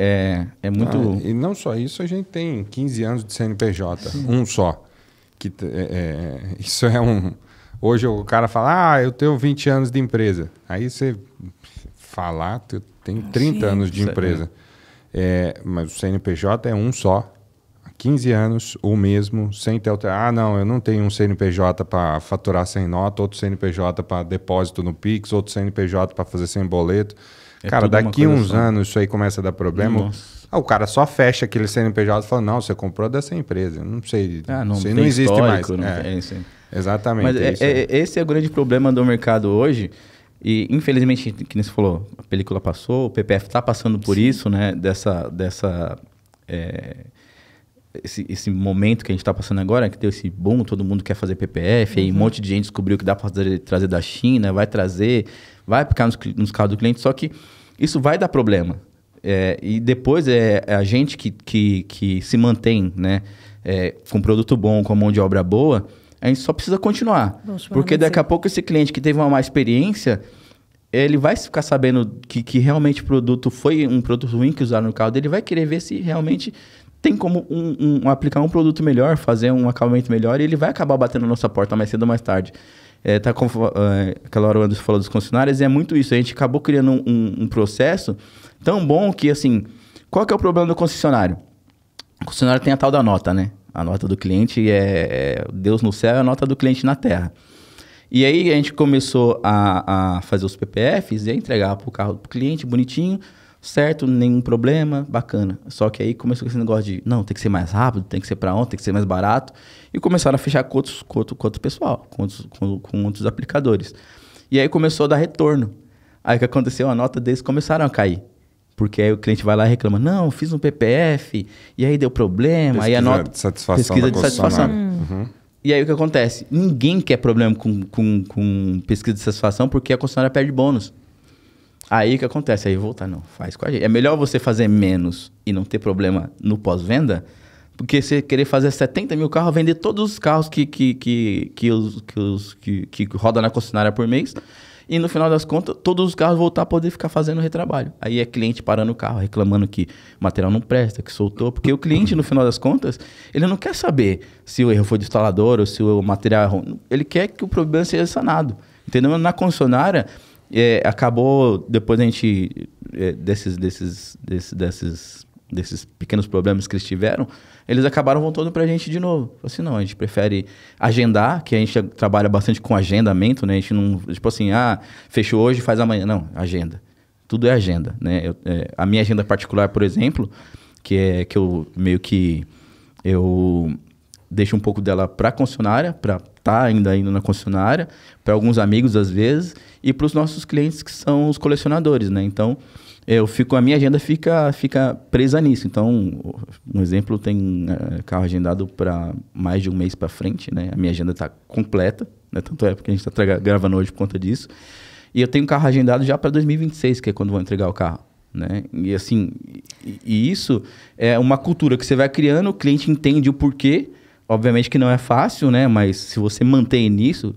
É muito... E não só isso, a gente tem 15 anos de CNPJ, um só. Isso é um... Hoje o cara fala, eu tenho 20 anos de empresa. Aí você fala, eu tenho 30 anos de empresa. Mas o CNPJ é um só. Há 15 anos, o mesmo, sem ter alterado. Não, eu não tenho um CNPJ para faturar sem nota, outro CNPJ para depósito no Pix, outro CNPJ para fazer sem boleto. Cara, daqui uns anos isso aí começa a dar problema. O cara só fecha aquele CNPJ e fala, não, você comprou dessa empresa. Não sei, não existe mais. Exatamente. Mas esse é o grande problema do mercado hoje. E, infelizmente, que nem você falou, a película passou, o PPF está passando por isso, né? Esse momento que a gente está passando agora, que tem esse boom, todo mundo quer fazer PPF, aí um monte de gente descobriu que dá para trazer da China, vai aplicar nos carros do cliente, só que isso vai dar problema. E depois a gente que se mantém, né? Com produto bom, com mão de obra boa, a gente só precisa continuar. Porque daqui a pouco esse cliente que teve uma má experiência, ele vai ficar sabendo que realmente o produto foi um produto ruim que usaram no carro dele, vai querer ver se realmente tem como aplicar um produto melhor, fazer um acabamento melhor, e ele vai acabar batendo na nossa porta mais cedo ou mais tarde. Aquela hora o Anderson falou dos concessionários, e é muito isso. A gente acabou criando um processo tão bom que, assim, qual que é o problema do concessionário? O concessionário tem a tal da nota, né? A nota do cliente é Deus no céu, é a nota do cliente na terra. E aí a gente começou a fazer os PPFs e a entregar para o carro do cliente, bonitinho, certo, nenhum problema, bacana. Só que aí começou com esse negócio de, não, tem que ser mais rápido, tem que ser para ontem, tem que ser mais barato. E começaram a fechar com outro pessoal, com outros aplicadores. E aí começou a dar retorno. Aí o que aconteceu? A nota deles começaram a cair. Porque aí o cliente vai lá e reclama, não, fiz um PPF, e aí deu problema. Pesquisa aí a nota de satisfação. Pesquisa de satisfação. E aí o que acontece? Ninguém quer problema com pesquisa de satisfação porque a concessionária perde bônus. Aí o que acontece? Aí voltar, não, faz com a gente. É melhor você fazer menos e não ter problema no pós-venda, porque você querer fazer 70 mil carros, vender todos os carros que rodam na concessionária por mês, e no final das contas, todos os carros voltar a poder ficar fazendo retrabalho. Aí é cliente parando o carro, reclamando que o material não presta, que soltou. Porque o cliente, no final das contas, ele não quer saber se o erro foi do instalador ou se o material é ruim. Ele quer que o problema seja sanado. Entendeu? Na concessionária, acabou, depois a gente, desses pequenos problemas que eles tiveram, eles acabaram voltando pra gente de novo. Falei assim, não, a gente prefere agendar, que a gente trabalha bastante com agendamento, né? A gente não, tipo assim, fechou hoje, faz amanhã. Não, agenda. Tudo é agenda, né? A minha agenda particular, por exemplo, que eu meio que eu deixo um pouco dela pra concessionária, pra estar ainda indo na concessionária, para alguns amigos às vezes, e para os nossos clientes que são os colecionadores, né? Então, a minha agenda fica presa nisso. Então, um exemplo, tem carro agendado para mais de um mês para frente, né? A minha agenda está completa, né? Tanto é porque a gente está gravando hoje por conta disso. E eu tenho carro agendado já para 2026, que é quando vou entregar o carro, né? E assim, isso é uma cultura que você vai criando, o cliente entende o porquê. Obviamente que não é fácil, né? Mas se você mantém nisso,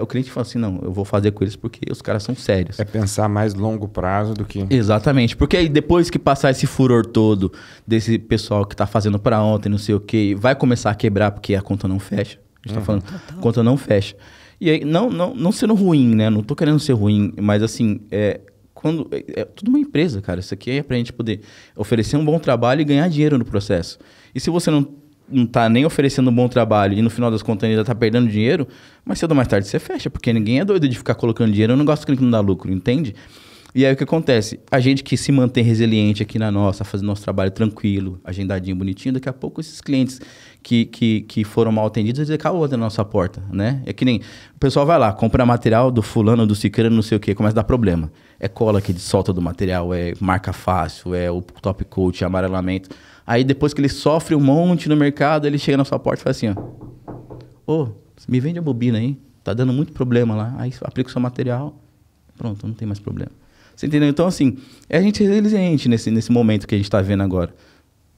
o cliente fala assim, não, eu vou fazer com eles porque os caras são sérios. É pensar mais longo prazo do que... Exatamente, porque aí depois que passar esse furor todo desse pessoal que tá fazendo para ontem, não sei o quê, vai começar a quebrar porque a conta não fecha. A gente tá falando, conta não fecha. E aí, não sendo ruim, né? Não tô querendo ser ruim, mas assim, quando é tudo uma empresa, cara. Isso aqui é pra gente poder oferecer um bom trabalho e ganhar dinheiro no processo. E se você não tá nem oferecendo um bom trabalho e no final das contas ainda tá perdendo dinheiro, mas cedo ou mais tarde você fecha, porque ninguém é doido de ficar colocando dinheiro. Eu não gosto que não dá lucro, entende? E aí o que acontece? A gente que se mantém resiliente aqui na nossa, fazendo nosso trabalho tranquilo, agendadinho, bonitinho, daqui a pouco esses clientes que foram mal atendidos, eles acabam batendo na nossa porta, né? É que nem o pessoal vai lá, compra material do fulano, do cicrano, não sei o quê, começa a dar problema. É cola que solta do material, é marca fácil, é o top coat, é amarelamento. Aí depois que ele sofre um monte no mercado, ele chega na sua porta e fala assim, ó, me vende a bobina aí, tá dando muito problema lá. Aí aplica o seu material, pronto, não tem mais problema. Você entendeu? Então, assim, a gente é resiliente nesse momento que a gente está vendo agora.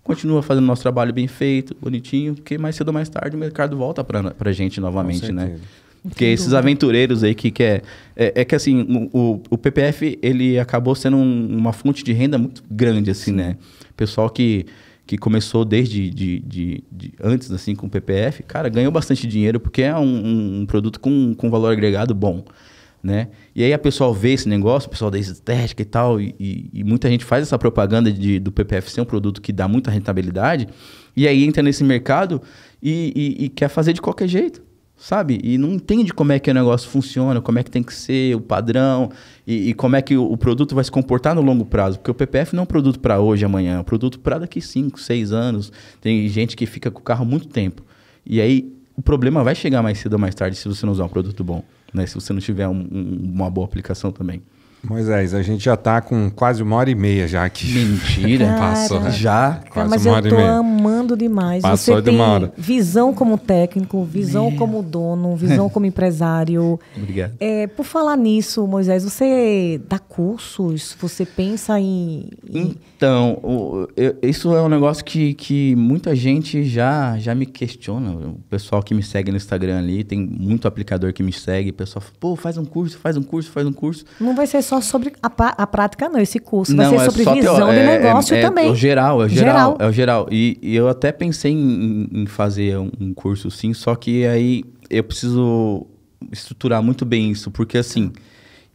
Continua fazendo nosso trabalho bem feito, bonitinho, porque mais cedo ou mais tarde o mercado volta para a gente novamente, né? Porque esses aventureiros aí que quer... É que, assim, o PPF, ele acabou sendo uma fonte de renda muito grande, assim, né? Pessoal que começou desde antes, assim, com o PPF, cara, ganhou bastante dinheiro, porque é um produto com valor agregado bom, né? E aí a pessoa vê esse negócio, o pessoal da estética e tal, e muita gente faz essa propaganda do PPF ser um produto que dá muita rentabilidade, e aí entra nesse mercado e quer fazer de qualquer jeito, sabe? E não entende como é que o negócio funciona, como é que tem que ser o padrão, e como é que o produto vai se comportar no longo prazo. Porque o PPF não é um produto para hoje, amanhã, é um produto para daqui 5, 6 anos. Tem gente que fica com o carro muito tempo. E aí o problema vai chegar mais cedo ou mais tarde se você não usar um produto bom, né? Se você não tiver uma boa aplicação também. Moisés, a gente já tá com quase 1h30 já aqui. Mentira. Passou, né? Já? Quase Mas 1h30. eu tô amando demais. Passou Você de tem uma hora. visão como técnico, visão como dono, visão como empresário. Obrigado. Por falar nisso, Moisés, você dá cursos? Você pensa em... Então, isso é um negócio que muita gente já me questiona. O pessoal que me segue no Instagram ali, tem muito aplicador que me segue. O pessoal fala, pô, faz um curso. Não vai ser só sobre a prática, não, esse curso. Vai Não, ser sobre só visão de negócio também. É o geral. E eu até pensei em fazer um curso sim, só que aí eu preciso estruturar muito bem isso, porque assim,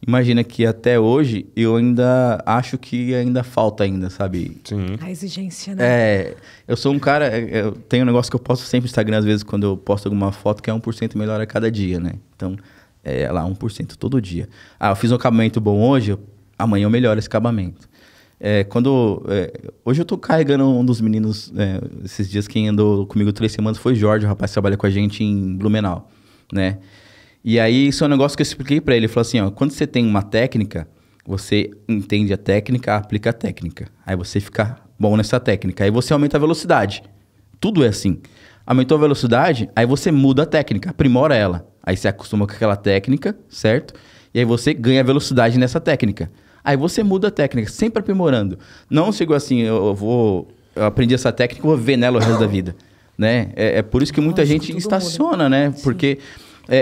imagina que até hoje eu ainda acho que ainda falta ainda, sabe? Sim. A exigência, né? Eu sou um cara, eu tenho um negócio que eu posto sempre no Instagram, às vezes, quando eu posto alguma foto, que é 1% melhor a cada dia, né? Então, lá, 1% todo dia. Eu fiz um acabamento bom hoje, amanhã eu melhoro esse acabamento. Hoje eu tô carregando um dos meninos, esses dias quem andou comigo 3 semanas foi o Jorge, o rapaz que trabalha com a gente em Blumenau, né? E aí, isso é um negócio que eu expliquei pra ele. Ele falou assim, ó, quando você tem uma técnica, você entende a técnica, aplica a técnica. Aí você fica bom nessa técnica. Aí você aumenta a velocidade. Tudo é assim. Aumentou a velocidade, aí você muda a técnica, aprimora ela. Aí você acostuma com aquela técnica, certo? E aí você ganha velocidade nessa técnica. Aí você muda a técnica, sempre aprimorando. Não chegou assim, eu aprendi essa técnica, vou viver nela o resto da vida, né? É por isso que muita gente estaciona, né? Sim. Porque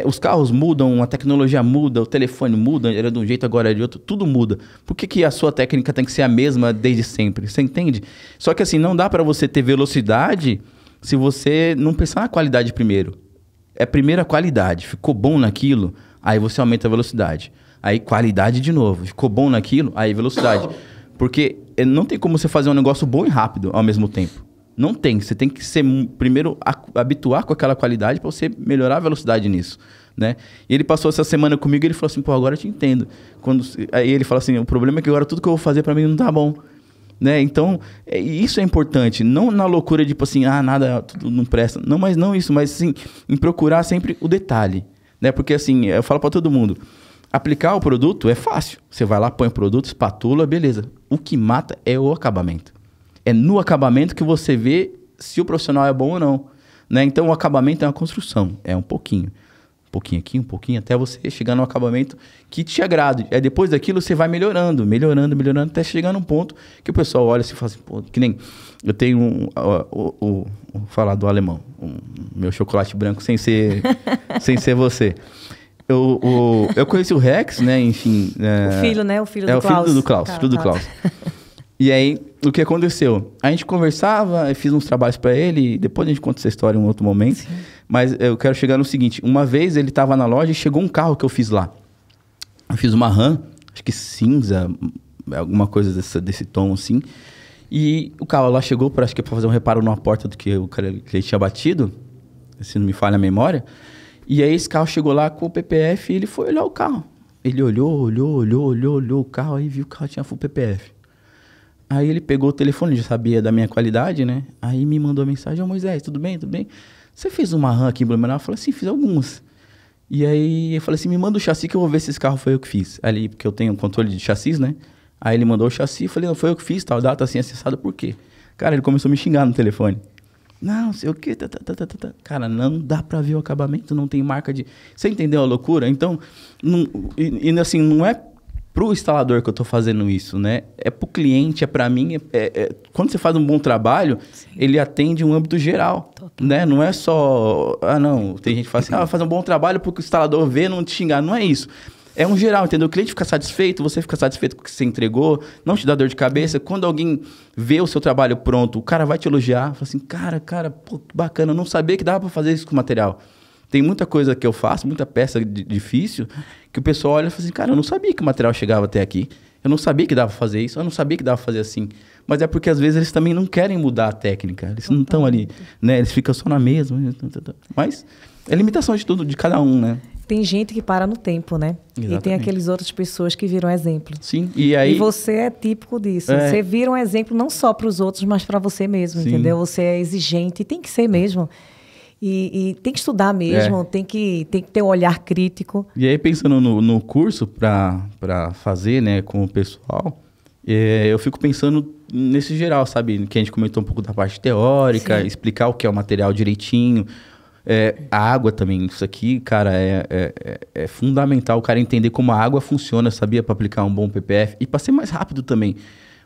os carros mudam, a tecnologia muda, o telefone muda, era de um jeito, agora é de outro, tudo muda. Por que a sua técnica tem que ser a mesma desde sempre? Você entende? Só que assim, não dá para você ter velocidade se você não pensar na qualidade primeiro. Primeiro a qualidade, ficou bom naquilo, aí você aumenta a velocidade. Aí qualidade de novo, ficou bom naquilo, aí velocidade. Porque não tem como você fazer um negócio bom e rápido ao mesmo tempo. Não tem, você tem que primeiro habituar com aquela qualidade para você melhorar a velocidade nisso, né? E ele passou essa semana comigo e ele falou assim, pô, agora eu te entendo. Aí ele fala assim, o problema é que agora tudo que eu vou fazer para mim não tá bom. Né? Então, isso é importante. Não na loucura de, tipo assim, nada, tudo não presta. Não, mas não isso, mas sim, em procurar sempre o detalhe. Né? Porque assim, eu falo para todo mundo, aplicar o produto é fácil. Você vai lá, põe o produto, espatula, beleza. O que mata é o acabamento. É no acabamento que você vê se o profissional é bom ou não. Né? Então, o acabamento é uma construção. É um pouquinho. Um pouquinho aqui, um pouquinho, até você chegar no acabamento que te agrade. Aí depois daquilo você vai melhorando, até chegar num ponto que o pessoal olha assim e fala assim, pô, que nem eu tenho vou falar do alemão, meu chocolate branco sem ser você. Eu conheci o Rex, né, enfim... o filho, né? O filho do Klaus. Klaus. O filho do Klaus. E aí, o que aconteceu? A gente conversava, eu fiz uns trabalhos para ele, depois a gente conta essa história em um outro momento. Sim. Mas eu quero chegar no seguinte, uma vez ele estava na loja e chegou um carro que eu fiz lá. Eu fiz uma RAM, acho que cinza, alguma coisa desse tom assim. E o carro lá chegou, acho que para fazer um reparo numa porta do que o cliente tinha batido, se não me falha a memória. E aí esse carro chegou lá com o PPF e ele foi olhar o carro. Ele olhou o carro, aí viu que o carro tinha full PPF. Aí ele pegou o telefone, já sabia da minha qualidade, né? Aí me mandou mensagem, Moisés, tudo bem? Você fez uma RAM aqui em Blumenau? Eu falei assim, fiz algumas. E aí eu falei assim, me manda o chassi que eu vou ver se esse carro foi eu que fiz. Ali, porque eu tenho um controle de chassis, né? Aí ele mandou o chassi, eu falei, não, foi eu que fiz, tal data assim, acessada, por quê? Cara, ele começou a me xingar no telefone. Não sei o quê, Cara, não dá pra ver o acabamento, não tem marca de... Você entendeu a loucura? Então, assim, não é pro instalador que eu tô fazendo isso, né? É pro cliente, é pra mim. Quando você faz um bom trabalho, sim, ele atende um âmbito geral, né? Não é só... não, tem gente que fala assim, vai fazer um bom trabalho porque o instalador vê, não te xingar. Não é isso. É um geral, entendeu? O cliente fica satisfeito, você fica satisfeito com o que você entregou, não te dá dor de cabeça. Quando alguém vê o seu trabalho pronto, o cara vai te elogiar, fala assim, cara, pô, que bacana, eu não sabia que dava para fazer isso com o material. Tem muita coisa que eu faço, muita peça difícil, que o pessoal olha e fala assim, cara, eu não sabia que o material chegava até aqui, eu não sabia que dava para fazer isso, eu não sabia que dava para fazer assim. Mas é porque às vezes eles também não querem mudar a técnica, eles não estão ali, né? Eles ficam só na mesma. Mas é limitação de tudo, de cada um, né? Tem gente que para no tempo, né? Exatamente. E tem aquelas outras pessoas que viram exemplo. Sim, e aí... E você é típico disso. Você vira um exemplo não só para os outros, mas para você mesmo, sim, entendeu? Você é exigente, tem que ser mesmo. E tem que estudar mesmo, tem que ter um olhar crítico. E aí, pensando no curso para fazer, né, com o pessoal, eu fico pensando nesse geral, sabe? Que a gente comentou um pouco da parte teórica, sim, explicar o que é o material direitinho. A água também, isso aqui, cara, é fundamental o cara entender como a água funciona, sabia? Para aplicar um bom PPF e para ser mais rápido também.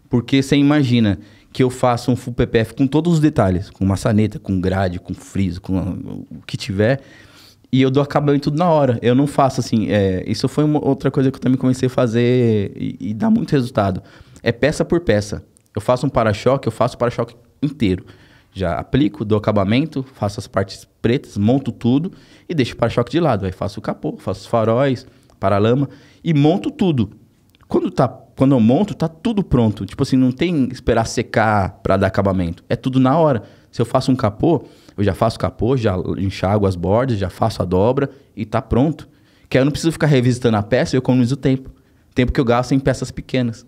Porque você imagina que eu faço um full PPF com todos os detalhes, com maçaneta, com grade, com friso, com o que tiver, e eu dou acabamento tudo na hora. Eu não faço assim, isso foi outra coisa que eu também comecei a fazer e dá muito resultado. É peça por peça. Eu faço um para-choque, eu faço o para-choque inteiro. Já aplico, dou acabamento, faço as partes pretas, monto tudo e deixo o para-choque de lado. Aí faço o capô, faço os faróis, para-lama e monto tudo. Quando eu monto, tá tudo pronto. Tipo assim, não tem esperar secar para dar acabamento. É tudo na hora. Se eu faço um capô, eu já faço o capô, já enxago as bordas, já faço a dobra e tá pronto. Que aí eu não preciso ficar revisitando a peça e eu economizo o tempo. Tempo que eu gasto em peças pequenas.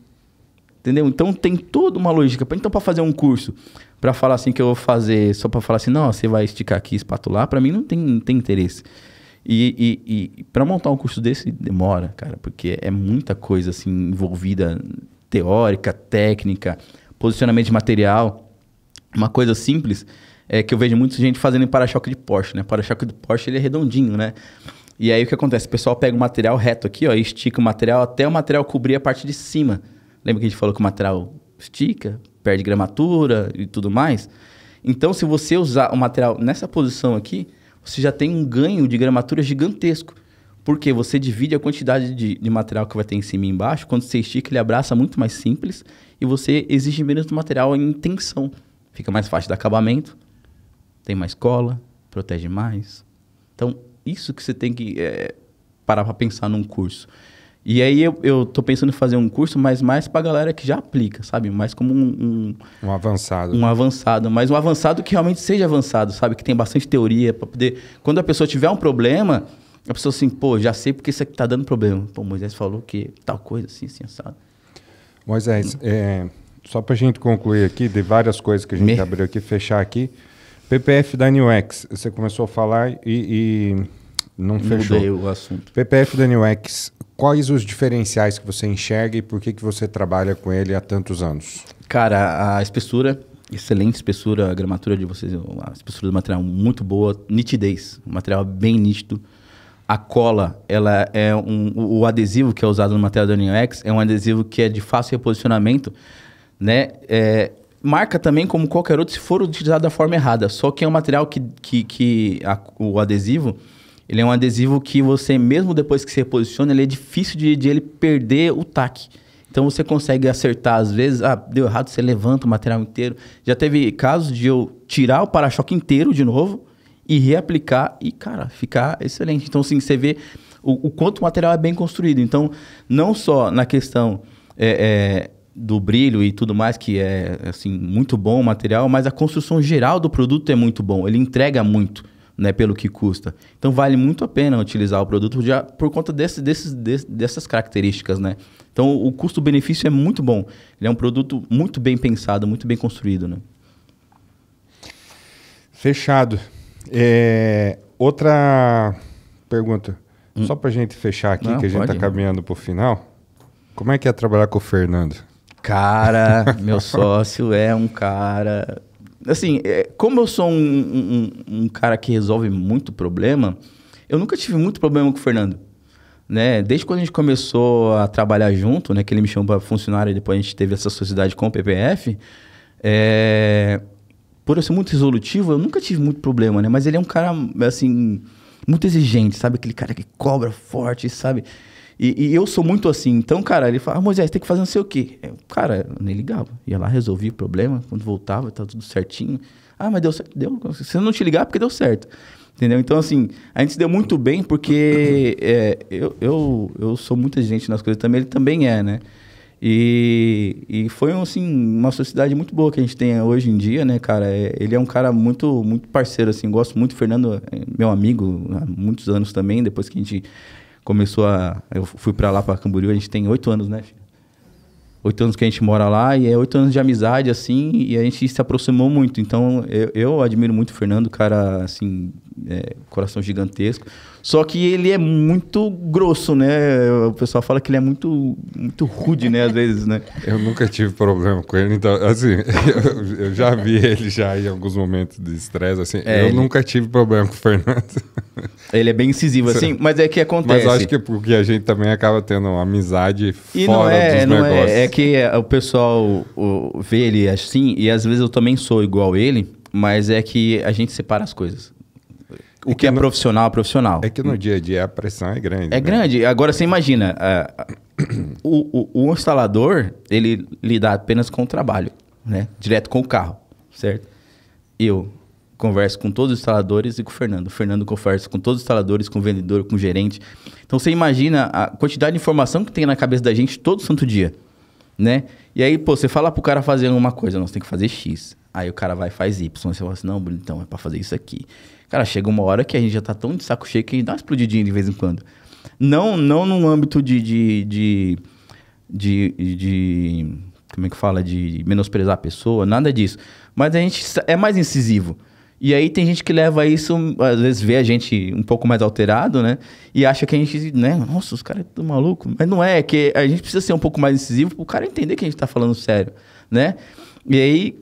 Entendeu? Então tem toda uma lógica. Então, para fazer um curso, para falar assim que eu vou fazer, só para falar assim, não, você vai esticar aqui e espatular, para mim não tem interesse. E para montar um curso desse demora, cara, porque é muita coisa assim envolvida, teórica, técnica, posicionamento de material. Uma coisa simples é que eu vejo muita gente fazendo em para-choque de Porsche, né? Para-choque de Porsche ele é redondinho, né? E aí o que acontece? O pessoal pega o material reto aqui, ó, e estica o material até o material cobrir a parte de cima. Lembra que a gente falou que o material estica, perde gramatura e tudo mais? Então, se você usar o material nessa posição aqui, você já tem um ganho de gramatura gigantesco. Porque você divide a quantidade de material que vai ter em cima e embaixo. Quando você estica, ele abraça muito mais simples e você exige menos do material em tensão. Fica mais fácil de acabamento, tem mais cola, protege mais. Então, isso que você tem que parar para pensar num curso. E aí eu tô pensando em fazer um curso, mas mais pra galera que já aplica, sabe? Mais como um avançado. Um avançado, mas um avançado que realmente seja avançado, sabe? Que tem bastante teoria para poder... Quando a pessoa tiver um problema, a pessoa assim, pô, já sei porque isso aqui tá dando problema. Pô, Moisés falou que tal coisa assim, assado. Moisés, só pra gente concluir aqui, de várias coisas que a gente abriu aqui, fechar aqui. PPF da NewX, você começou a falar e não fechou. Mudei o assunto. PPF da NewX, quais os diferenciais que você enxerga e por que você trabalha com ele há tantos anos? Cara, a espessura, excelente espessura, a gramatura de vocês, a espessura do material muito boa, nitidez, o material bem nítido. A cola, ela é o adesivo que é usado no material da NewX é um adesivo que é de fácil reposicionamento, né? Marca também como qualquer outro se for utilizado da forma errada, só que é um material o adesivo, ele é um adesivo que você, mesmo depois que se reposiciona, ele é difícil de ele perder o taque. Então você consegue acertar, às vezes, deu errado, você levanta o material inteiro. Já teve casos de eu tirar o para-choque inteiro de novo e reaplicar e, cara, ficar excelente. Então, assim, você vê o quanto o material é bem construído. Então, não só na questão do brilho e tudo mais, que é, assim, muito bom o material, mas a construção geral do produto é muito bom. Ele entrega muito, né, pelo que custa. Então, vale muito a pena utilizar o produto já por conta dessas características, né? Então, o custo-benefício é muito bom. Ele é um produto muito bem pensado, muito bem construído, né? Fechado. Outra pergunta. Só pra gente fechar aqui, Não, que a gente tá pode. caminhando pro final. Como é que é trabalhar com o Fernando? Cara, meu sócio é um cara... Assim, como eu sou um cara que resolve muito problema, eu nunca tive muito problema com o Fernando. Né? Desde quando a gente começou a trabalhar junto, né, que ele me chamou para funcionário e depois a gente teve essa sociedade com o PPF, por eu ser muito resolutivo, eu nunca tive muito problema, né? Mas ele é um cara, assim, muito exigente, sabe? Aquele cara que cobra forte, sabe? E eu sou muito assim. Então, cara, ele fala, Moisés, tem que fazer não sei o quê. Cara, eu nem ligava. Ia lá, resolvia o problema. Quando voltava, estava tudo certinho. Mas deu certo? Deu. Se eu não te ligar, porque deu certo. Entendeu? Então, assim, a gente se deu muito bem porque eu sou muito exigente nas coisas também. Ele também é, né? E foi, assim, uma sociedade muito boa que a gente tem hoje em dia, né, cara? Ele é um cara muito, muito parceiro, assim. Gosto muito. O Fernando é meu amigo há muitos anos também. Depois que a gente... eu fui pra lá, pra Camboriú, a gente tem 8 anos, né, filho? 8 anos que a gente mora lá e 8 anos de amizade, assim, e a gente se aproximou muito. Então, eu admiro muito o Fernando, cara, assim, coração gigantesco. Só que ele é muito grosso, né? O pessoal fala que ele é muito, muito rude, né, às vezes, né? Eu nunca tive problema com ele, então, assim, eu já vi ele já em alguns momentos de estresse, assim, eu nunca tive problema com o Fernando. Ele é bem incisivo, assim, mas é que acontece. Mas eu acho que é porque a gente também acaba tendo uma amizade E fora dos negócios. É que o pessoal vê ele assim, e às vezes eu também sou igual ele, mas é que a gente separa as coisas. O que é profissional é profissional. É que no dia a dia a pressão é grande. É grande. Agora, você imagina, o instalador, ele lida apenas com o trabalho, né? Direto com o carro, certo? Eu converso com todos os instaladores e com o Fernando. O Fernando conversa com todos os instaladores, com o vendedor, com o gerente. Então, você imagina a quantidade de informação que tem na cabeça da gente todo santo dia, né? E aí, pô, você fala pro cara fazer uma coisa, nós tem que fazer X. Aí o cara vai e faz Y. Você fala assim, não, então é pra fazer isso aqui. Cara, chega uma hora que a gente já tá tão de saco cheio que a gente dá uma explodidinha de vez em quando. Não num âmbito de como é que fala? De menosprezar a pessoa, nada disso. Mas a gente é mais incisivo. E aí tem gente que leva isso, às vezes vê a gente um pouco mais alterado, né? E acha que a gente, né? Nossa, os caras estão malucos. Mas não é que a gente precisa ser um pouco mais incisivo para o cara entender que a gente tá falando sério, né? E aí,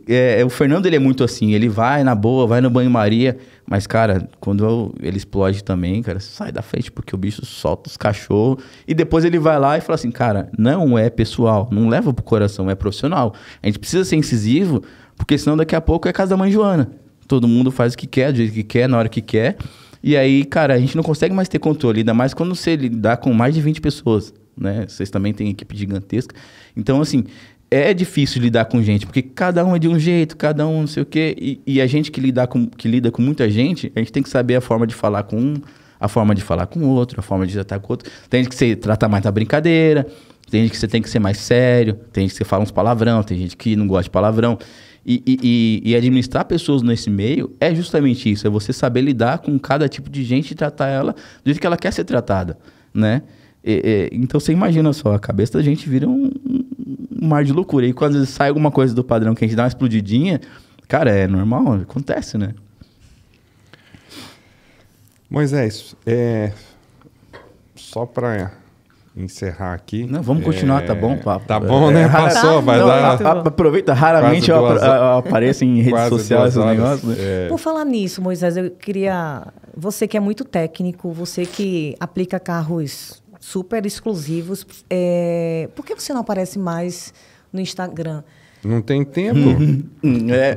o Fernando, ele é muito assim, ele vai na boa, vai no banho-maria, mas, cara, quando ele explode também, cara, sai da frente, porque o bicho solta os cachorros, e depois ele vai lá e fala assim, cara, não é pessoal, não leva pro coração, é profissional. A gente precisa ser incisivo, porque senão daqui a pouco é casa da mãe Joana. Todo mundo faz o que quer, do jeito que quer, na hora que quer, e aí, cara, a gente não consegue mais ter controle, ainda mais quando você lidar com mais de 20 pessoas, né? Vocês também têm equipe gigantesca. Então, assim... É difícil lidar com gente, porque cada um é de um jeito, cada um não sei o quê. E a gente que lida com muita gente, a gente tem que saber a forma de falar com um, a forma de falar com o outro, a forma de tratar com o outro. Tem gente que você trata mais na brincadeira, tem gente que você tem que ser mais sério, tem gente que você fala uns palavrão, tem gente que não gosta de palavrão. E administrar pessoas nesse meio é justamente isso, é você saber lidar com cada tipo de gente e tratar ela do jeito que ela quer ser tratada, né? Então você imagina só, a cabeça da gente vira um mar de loucura. E quando sai alguma coisa do padrão que a gente dá uma explodidinha, cara, é normal, acontece, né? Moisés, só para encerrar aqui... Não, vamos continuar, tá bom? Tá bom, né? Passou, vai dar... Aproveita, raramente eu apareço em redes sociais, esses negócios, né? Por falar nisso, Moisés, eu queria... Você que é muito técnico, você que aplica carros super exclusivos, por que você não aparece mais no Instagram? Não tem tempo.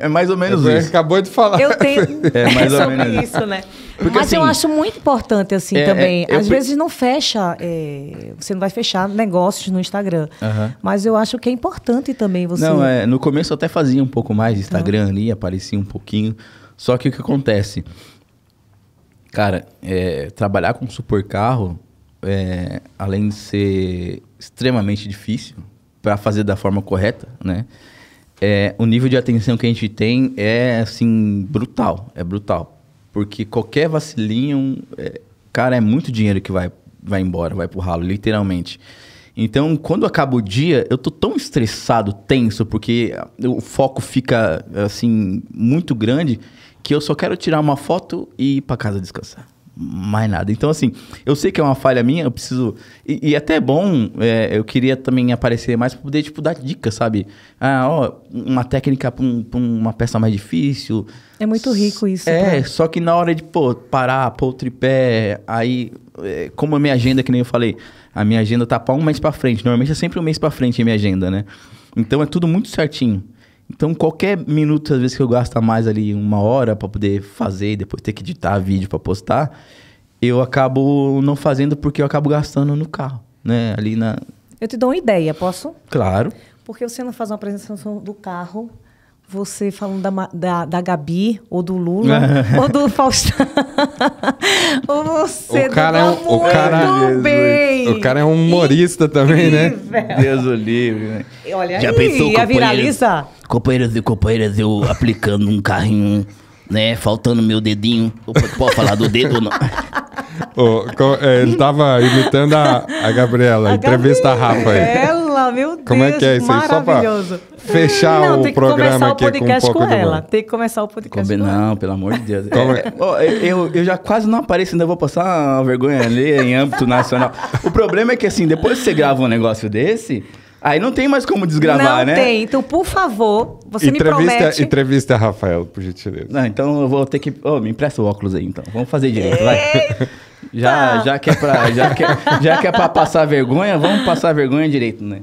É mais ou menos Você isso. acabou de falar. Eu tenho. É mais ou sobre menos isso, né? Porque, Mas eu assim, acho muito importante, assim, é, também. eu Às pre- vezes não fecha, você não vai fechar negócios no Instagram. Aham. Mas eu acho que é importante também você. Não, no começo eu até fazia um pouco mais de Instagram ali, aparecia um pouquinho. Só que o que acontece? Cara, trabalhar com supor carro, além de ser extremamente difícil para fazer da forma correta, né? O nível de atenção que a gente tem é, assim, brutal. É brutal. Porque qualquer vacilinho, cara, é muito dinheiro que vai embora, vai pro ralo, literalmente. Então, quando acaba o dia, eu tô tão estressado, tenso, porque o foco fica, assim, muito grande, que eu só quero tirar uma foto e ir pra casa descansar. Mais nada. Então, assim, eu sei que é uma falha minha, eu preciso... E até é bom, eu queria também aparecer mais pra poder, tipo, dar dicas, sabe? Uma técnica pra uma peça mais difícil. É muito rico isso. Só que na hora de, parar, pôr o tripé, aí... como a minha agenda, que nem eu falei, a minha agenda tá pra um mês pra frente. Normalmente é sempre um mês pra frente a minha agenda, né? Então, é tudo muito certinho. Então, qualquer minuto, às vezes, que eu gasto a mais ali 1 hora pra poder fazer e depois ter que editar vídeo pra postar, eu acabo não fazendo porque eu acabo gastando no carro, né? Ali na... Eu te dou uma ideia, posso? Claro. Porque você não faz uma apresentação do carro, você falando da Gabi, ou do Lula, ou do Faustão. Ou você O cara muito bem. O cara é um humorista também, né? Deus o livre, né? Olha Já aí, pensou, ia viraliza. Companheiros e companheiras, eu aplicando um carrinho, né? Faltando meu dedinho. Pode falar do dedo ou não? Ele tava imitando a Gabriela. Entrevista a Rafa aí. Ela, meu Deus, Como é que é isso aí? Só pra maravilhoso. fechar Não, o tem que programa começar o aqui com um podcast pouco de ela. humor. Tem que começar o podcast com ela. Não, pelo amor de Deus. Como Eu já quase não apareço, ainda vou passar uma vergonha ali em âmbito nacional. O problema é que, assim, depois que você grava um negócio desse, aí não tem mais como desgravar, né? Não tem. Então, por favor, você me promete... Entrevista a Rafael, por gentileza. Não, então eu vou ter que... me empresta o óculos aí, então. Vamos fazer direito, vai. Já que é pra passar vergonha, vamos passar vergonha direito, né?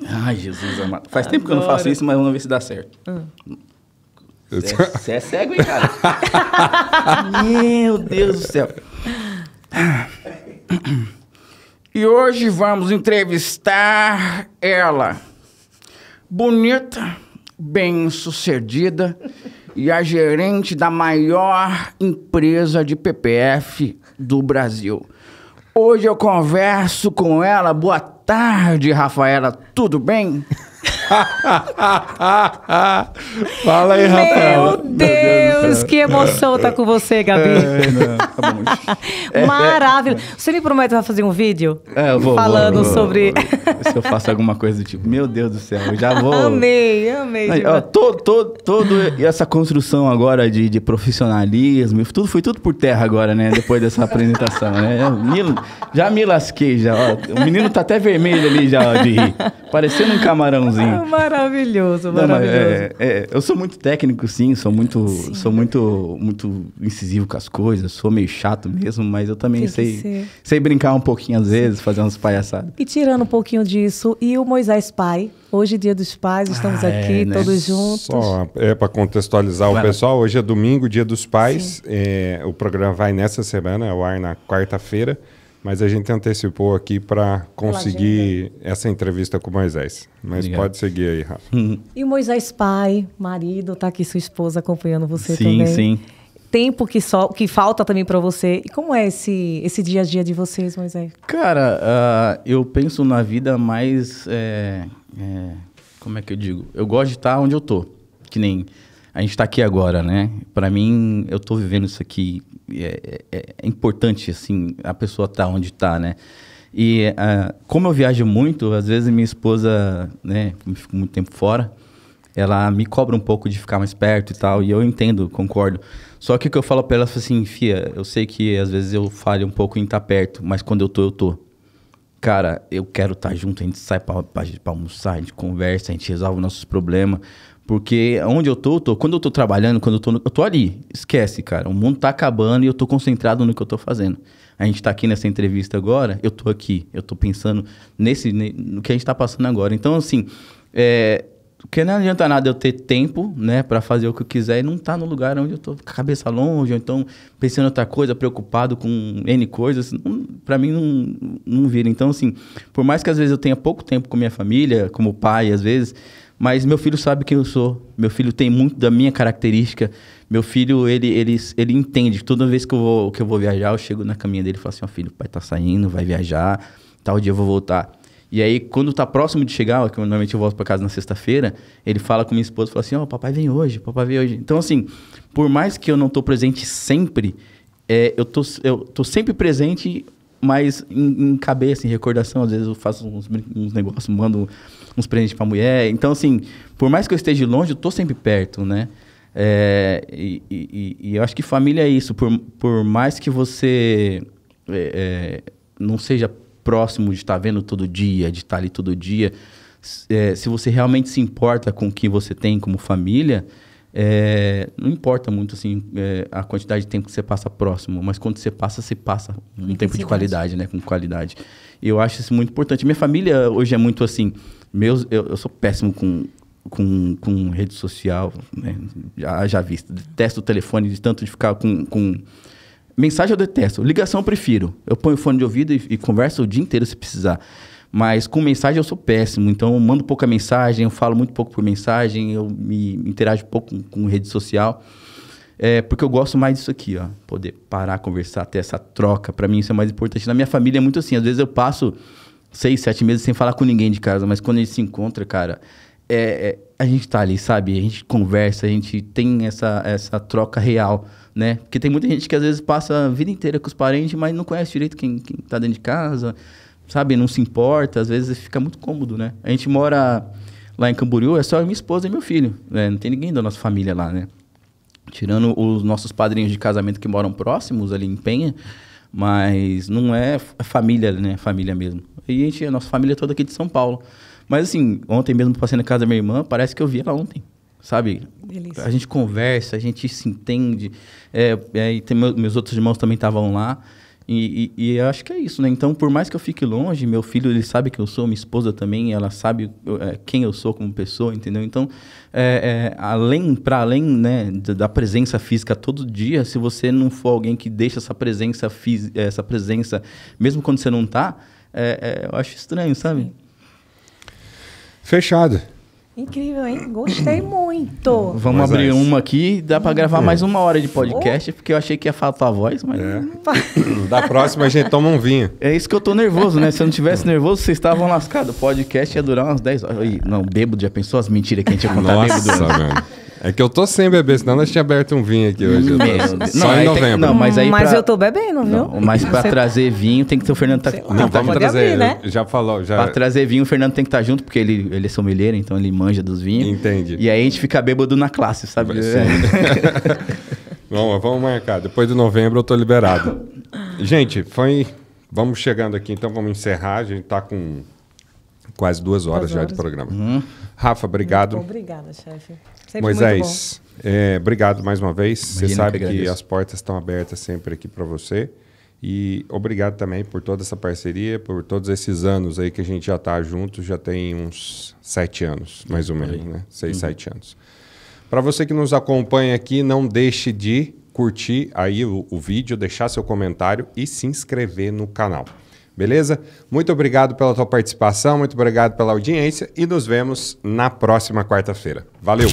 Ai, Jesus amado. Faz tempo que eu não faço isso, mas vamos ver se dá certo. Você é cego, hein, cara? Meu Deus do céu. E hoje vamos entrevistar ela. Bonita, bem-sucedida e a gerente da maior empresa de PPF do Brasil. Hoje eu converso com ela. Boa tarde, Rafaela. Tudo bem? Fala aí, Rafael. Meu Deus, que emoção tá com você, Gabi. Tá bom. Maravilha. Você me promete que vai fazer um vídeo? Eu vou. Falando sobre... Se eu faço alguma coisa do tipo, meu Deus do céu, eu já vou... Amei Aí, demais. toda essa construção agora de profissionalismo, foi tudo por terra agora, né? Depois dessa apresentação, né? Já me lasquei, já. Ó, o menino tá até vermelho ali já, ó, de rir. Parecendo um camarãozinho. Maravilhoso, Não, mas, maravilhoso. eu sou muito técnico, sim. Sou muito incisivo com as coisas. Sou meio chato mesmo, mas eu também Tem que ser. sei brincar um pouquinho às vezes, fazer umas palhaçadas. E tirando um pouquinho disso, e o Moisés Pai? Hoje, Dia dos Pais, estamos aqui né? todos juntos. Só para contextualizar o Vai lá. pessoal, hoje é domingo, Dia dos Pais. O programa vai nessa semana, ao ar na quarta-feira, mas a gente antecipou aqui para conseguir essa entrevista com o Moisés. Mas Obrigado. pode seguir aí, Rafa. E o Moisés Pai, marido, tá aqui sua esposa acompanhando você também. Sim. Tempo que falta também para você. E como é esse dia a dia de vocês, Moisés? Cara, eu penso na vida mais... como é que eu digo? Eu gosto de estar onde eu tô. Que nem a gente tá aqui agora, né? Pra mim, eu tô vivendo isso aqui. É importante, assim, a pessoa tá onde tá, né? E como eu viajo muito, às vezes minha esposa, né? Como eu fico muito tempo fora, ela me cobra um pouco de ficar mais perto e tal. E eu entendo, concordo. Só que o que eu falo pra ela, assim, Fia, eu sei que às vezes eu falho um pouco em estar perto, mas quando eu tô. Cara, eu quero estar junto, a gente sai pra almoçar, a gente conversa, a gente resolve nossos problemas. Porque onde eu tô, quando eu tô trabalhando, eu tô ali. Esquece, cara. O mundo tá acabando e eu tô concentrado no que eu tô fazendo. A gente tá aqui nessa entrevista agora, eu tô aqui. Eu tô pensando no que a gente tá passando agora. Então, assim, Porque não adianta nada eu ter tempo, né, para fazer o que eu quiser e não estar no lugar onde eu tô com a cabeça longe, ou então pensando em outra coisa, preocupado com N coisas, para mim não vira. Então, assim, por mais que às vezes eu tenha pouco tempo com minha família, como pai, às vezes, mas meu filho sabe quem eu sou, meu filho tem muito da minha característica, meu filho, ele entende que toda vez que eu vou viajar, eu chego na caminha dele e falo assim, ó, filho, o pai tá saindo, vai viajar, tal dia eu vou voltar. E aí, quando tá próximo de chegar, que normalmente eu volto para casa na sexta-feira, ele fala com minha esposa, fala assim, ó, papai vem hoje, papai vem hoje. Então, assim, por mais que eu não tô presente sempre, eu tô sempre presente, mas em cabeça, em recordação. Às vezes eu faço uns negócios, mando uns presentes pra mulher. Então, assim, por mais que eu esteja longe, eu tô sempre perto, né? E eu acho que família é isso. Por mais que você não seja próximo de estar vendo todo dia, de estar ali todo dia, se você realmente se importa com o que você tem como família, não importa muito assim, a quantidade de tempo que você passa próximo, mas quando você passa um tempo de qualidade, né? Com qualidade. E eu acho isso muito importante. Minha família hoje é muito assim, eu sou péssimo com rede social, né? Já visto. Detesto o telefone, de tanto de ficar com... Mensagem eu detesto, ligação eu prefiro. Eu ponho o fone de ouvido e converso o dia inteiro se precisar. Mas com mensagem eu sou péssimo, então eu mando pouca mensagem, eu falo muito pouco por mensagem, eu me interajo pouco com rede social. Porque eu gosto mais disso aqui, ó. Poder parar, conversar, ter essa troca. Pra mim isso é mais importante. Na minha família é muito assim, às vezes eu passo 6, 7 meses sem falar com ninguém de casa, mas quando a gente se encontra, cara, a gente tá ali, sabe? A gente conversa, a gente tem essa troca real, né? Porque tem muita gente que às vezes passa a vida inteira com os parentes, mas não conhece direito quem tá dentro de casa, sabe? Não se importa, às vezes fica muito cômodo, né? A gente mora lá em Camboriú, é só eu, minha esposa e meu filho, né? Não tem ninguém da nossa família lá, né? Tirando os nossos padrinhos de casamento que moram próximos ali em Penha, mas não é família, né? Família mesmo. E a nossa família é toda aqui de São Paulo. Mas assim, ontem mesmo passei na casa da minha irmã, parece que eu vi ela ontem, sabe? Delícia. A gente conversa, a gente se entende. E tem meus outros irmãos também estavam lá. E eu acho que é isso, né? Então, por mais que eu fique longe, meu filho, ele sabe quem eu sou, minha esposa também, ela sabe quem eu sou como pessoa, entendeu? Então, para além, né, da presença física todo dia, se você não for alguém que deixa essa presença mesmo quando você não tá, eu acho estranho, sabe? Sim. Fechado. Incrível, hein? Gostei muito. Vamos abrir uma aqui, dá pra gravar mais 1 hora de podcast, porque eu achei que ia faltar a voz, mas... Da próxima a gente toma um vinho. É isso que eu tô nervoso, né? Se eu não tivesse nervoso, vocês estavam lascados. O podcast ia durar umas 10 horas. Não, bêbado, já pensou as mentiras que a gente ia contar bêbado? Nossa, velho. É que eu tô sem beber, senão nós tínhamos aberto um vinho aqui hoje. Só em novembro. Mas eu tô bebendo, viu? Não, mas pra trazer vinho tem que ter o Fernando... Vamos trazer, abrir, né? Já falou. Pra trazer vinho, o Fernando tem que estar junto, porque ele é sommelier, então ele manja dos vinhos. Entendi. E aí a gente fica bêbado na classe, sabe? Vamos marcar. Depois de novembro eu tô liberado. Gente, vamos chegando aqui, então vamos encerrar. A gente tá com quase 2 horas já de programa. Rafa, obrigado. Muito obrigada, chefe. Sempre Moisés, obrigado mais uma vez. Você sabe que as portas estão abertas sempre aqui para você. E obrigado também por toda essa parceria, por todos esses anos aí que a gente já está junto, já tem uns 7 anos, mais ou menos, né? 6, 7 anos. Para você que nos acompanha aqui, não deixe de curtir aí o vídeo, deixar seu comentário e se inscrever no canal. Beleza? Muito obrigado pela tua participação, muito obrigado pela audiência e nos vemos na próxima quarta-feira. Valeu!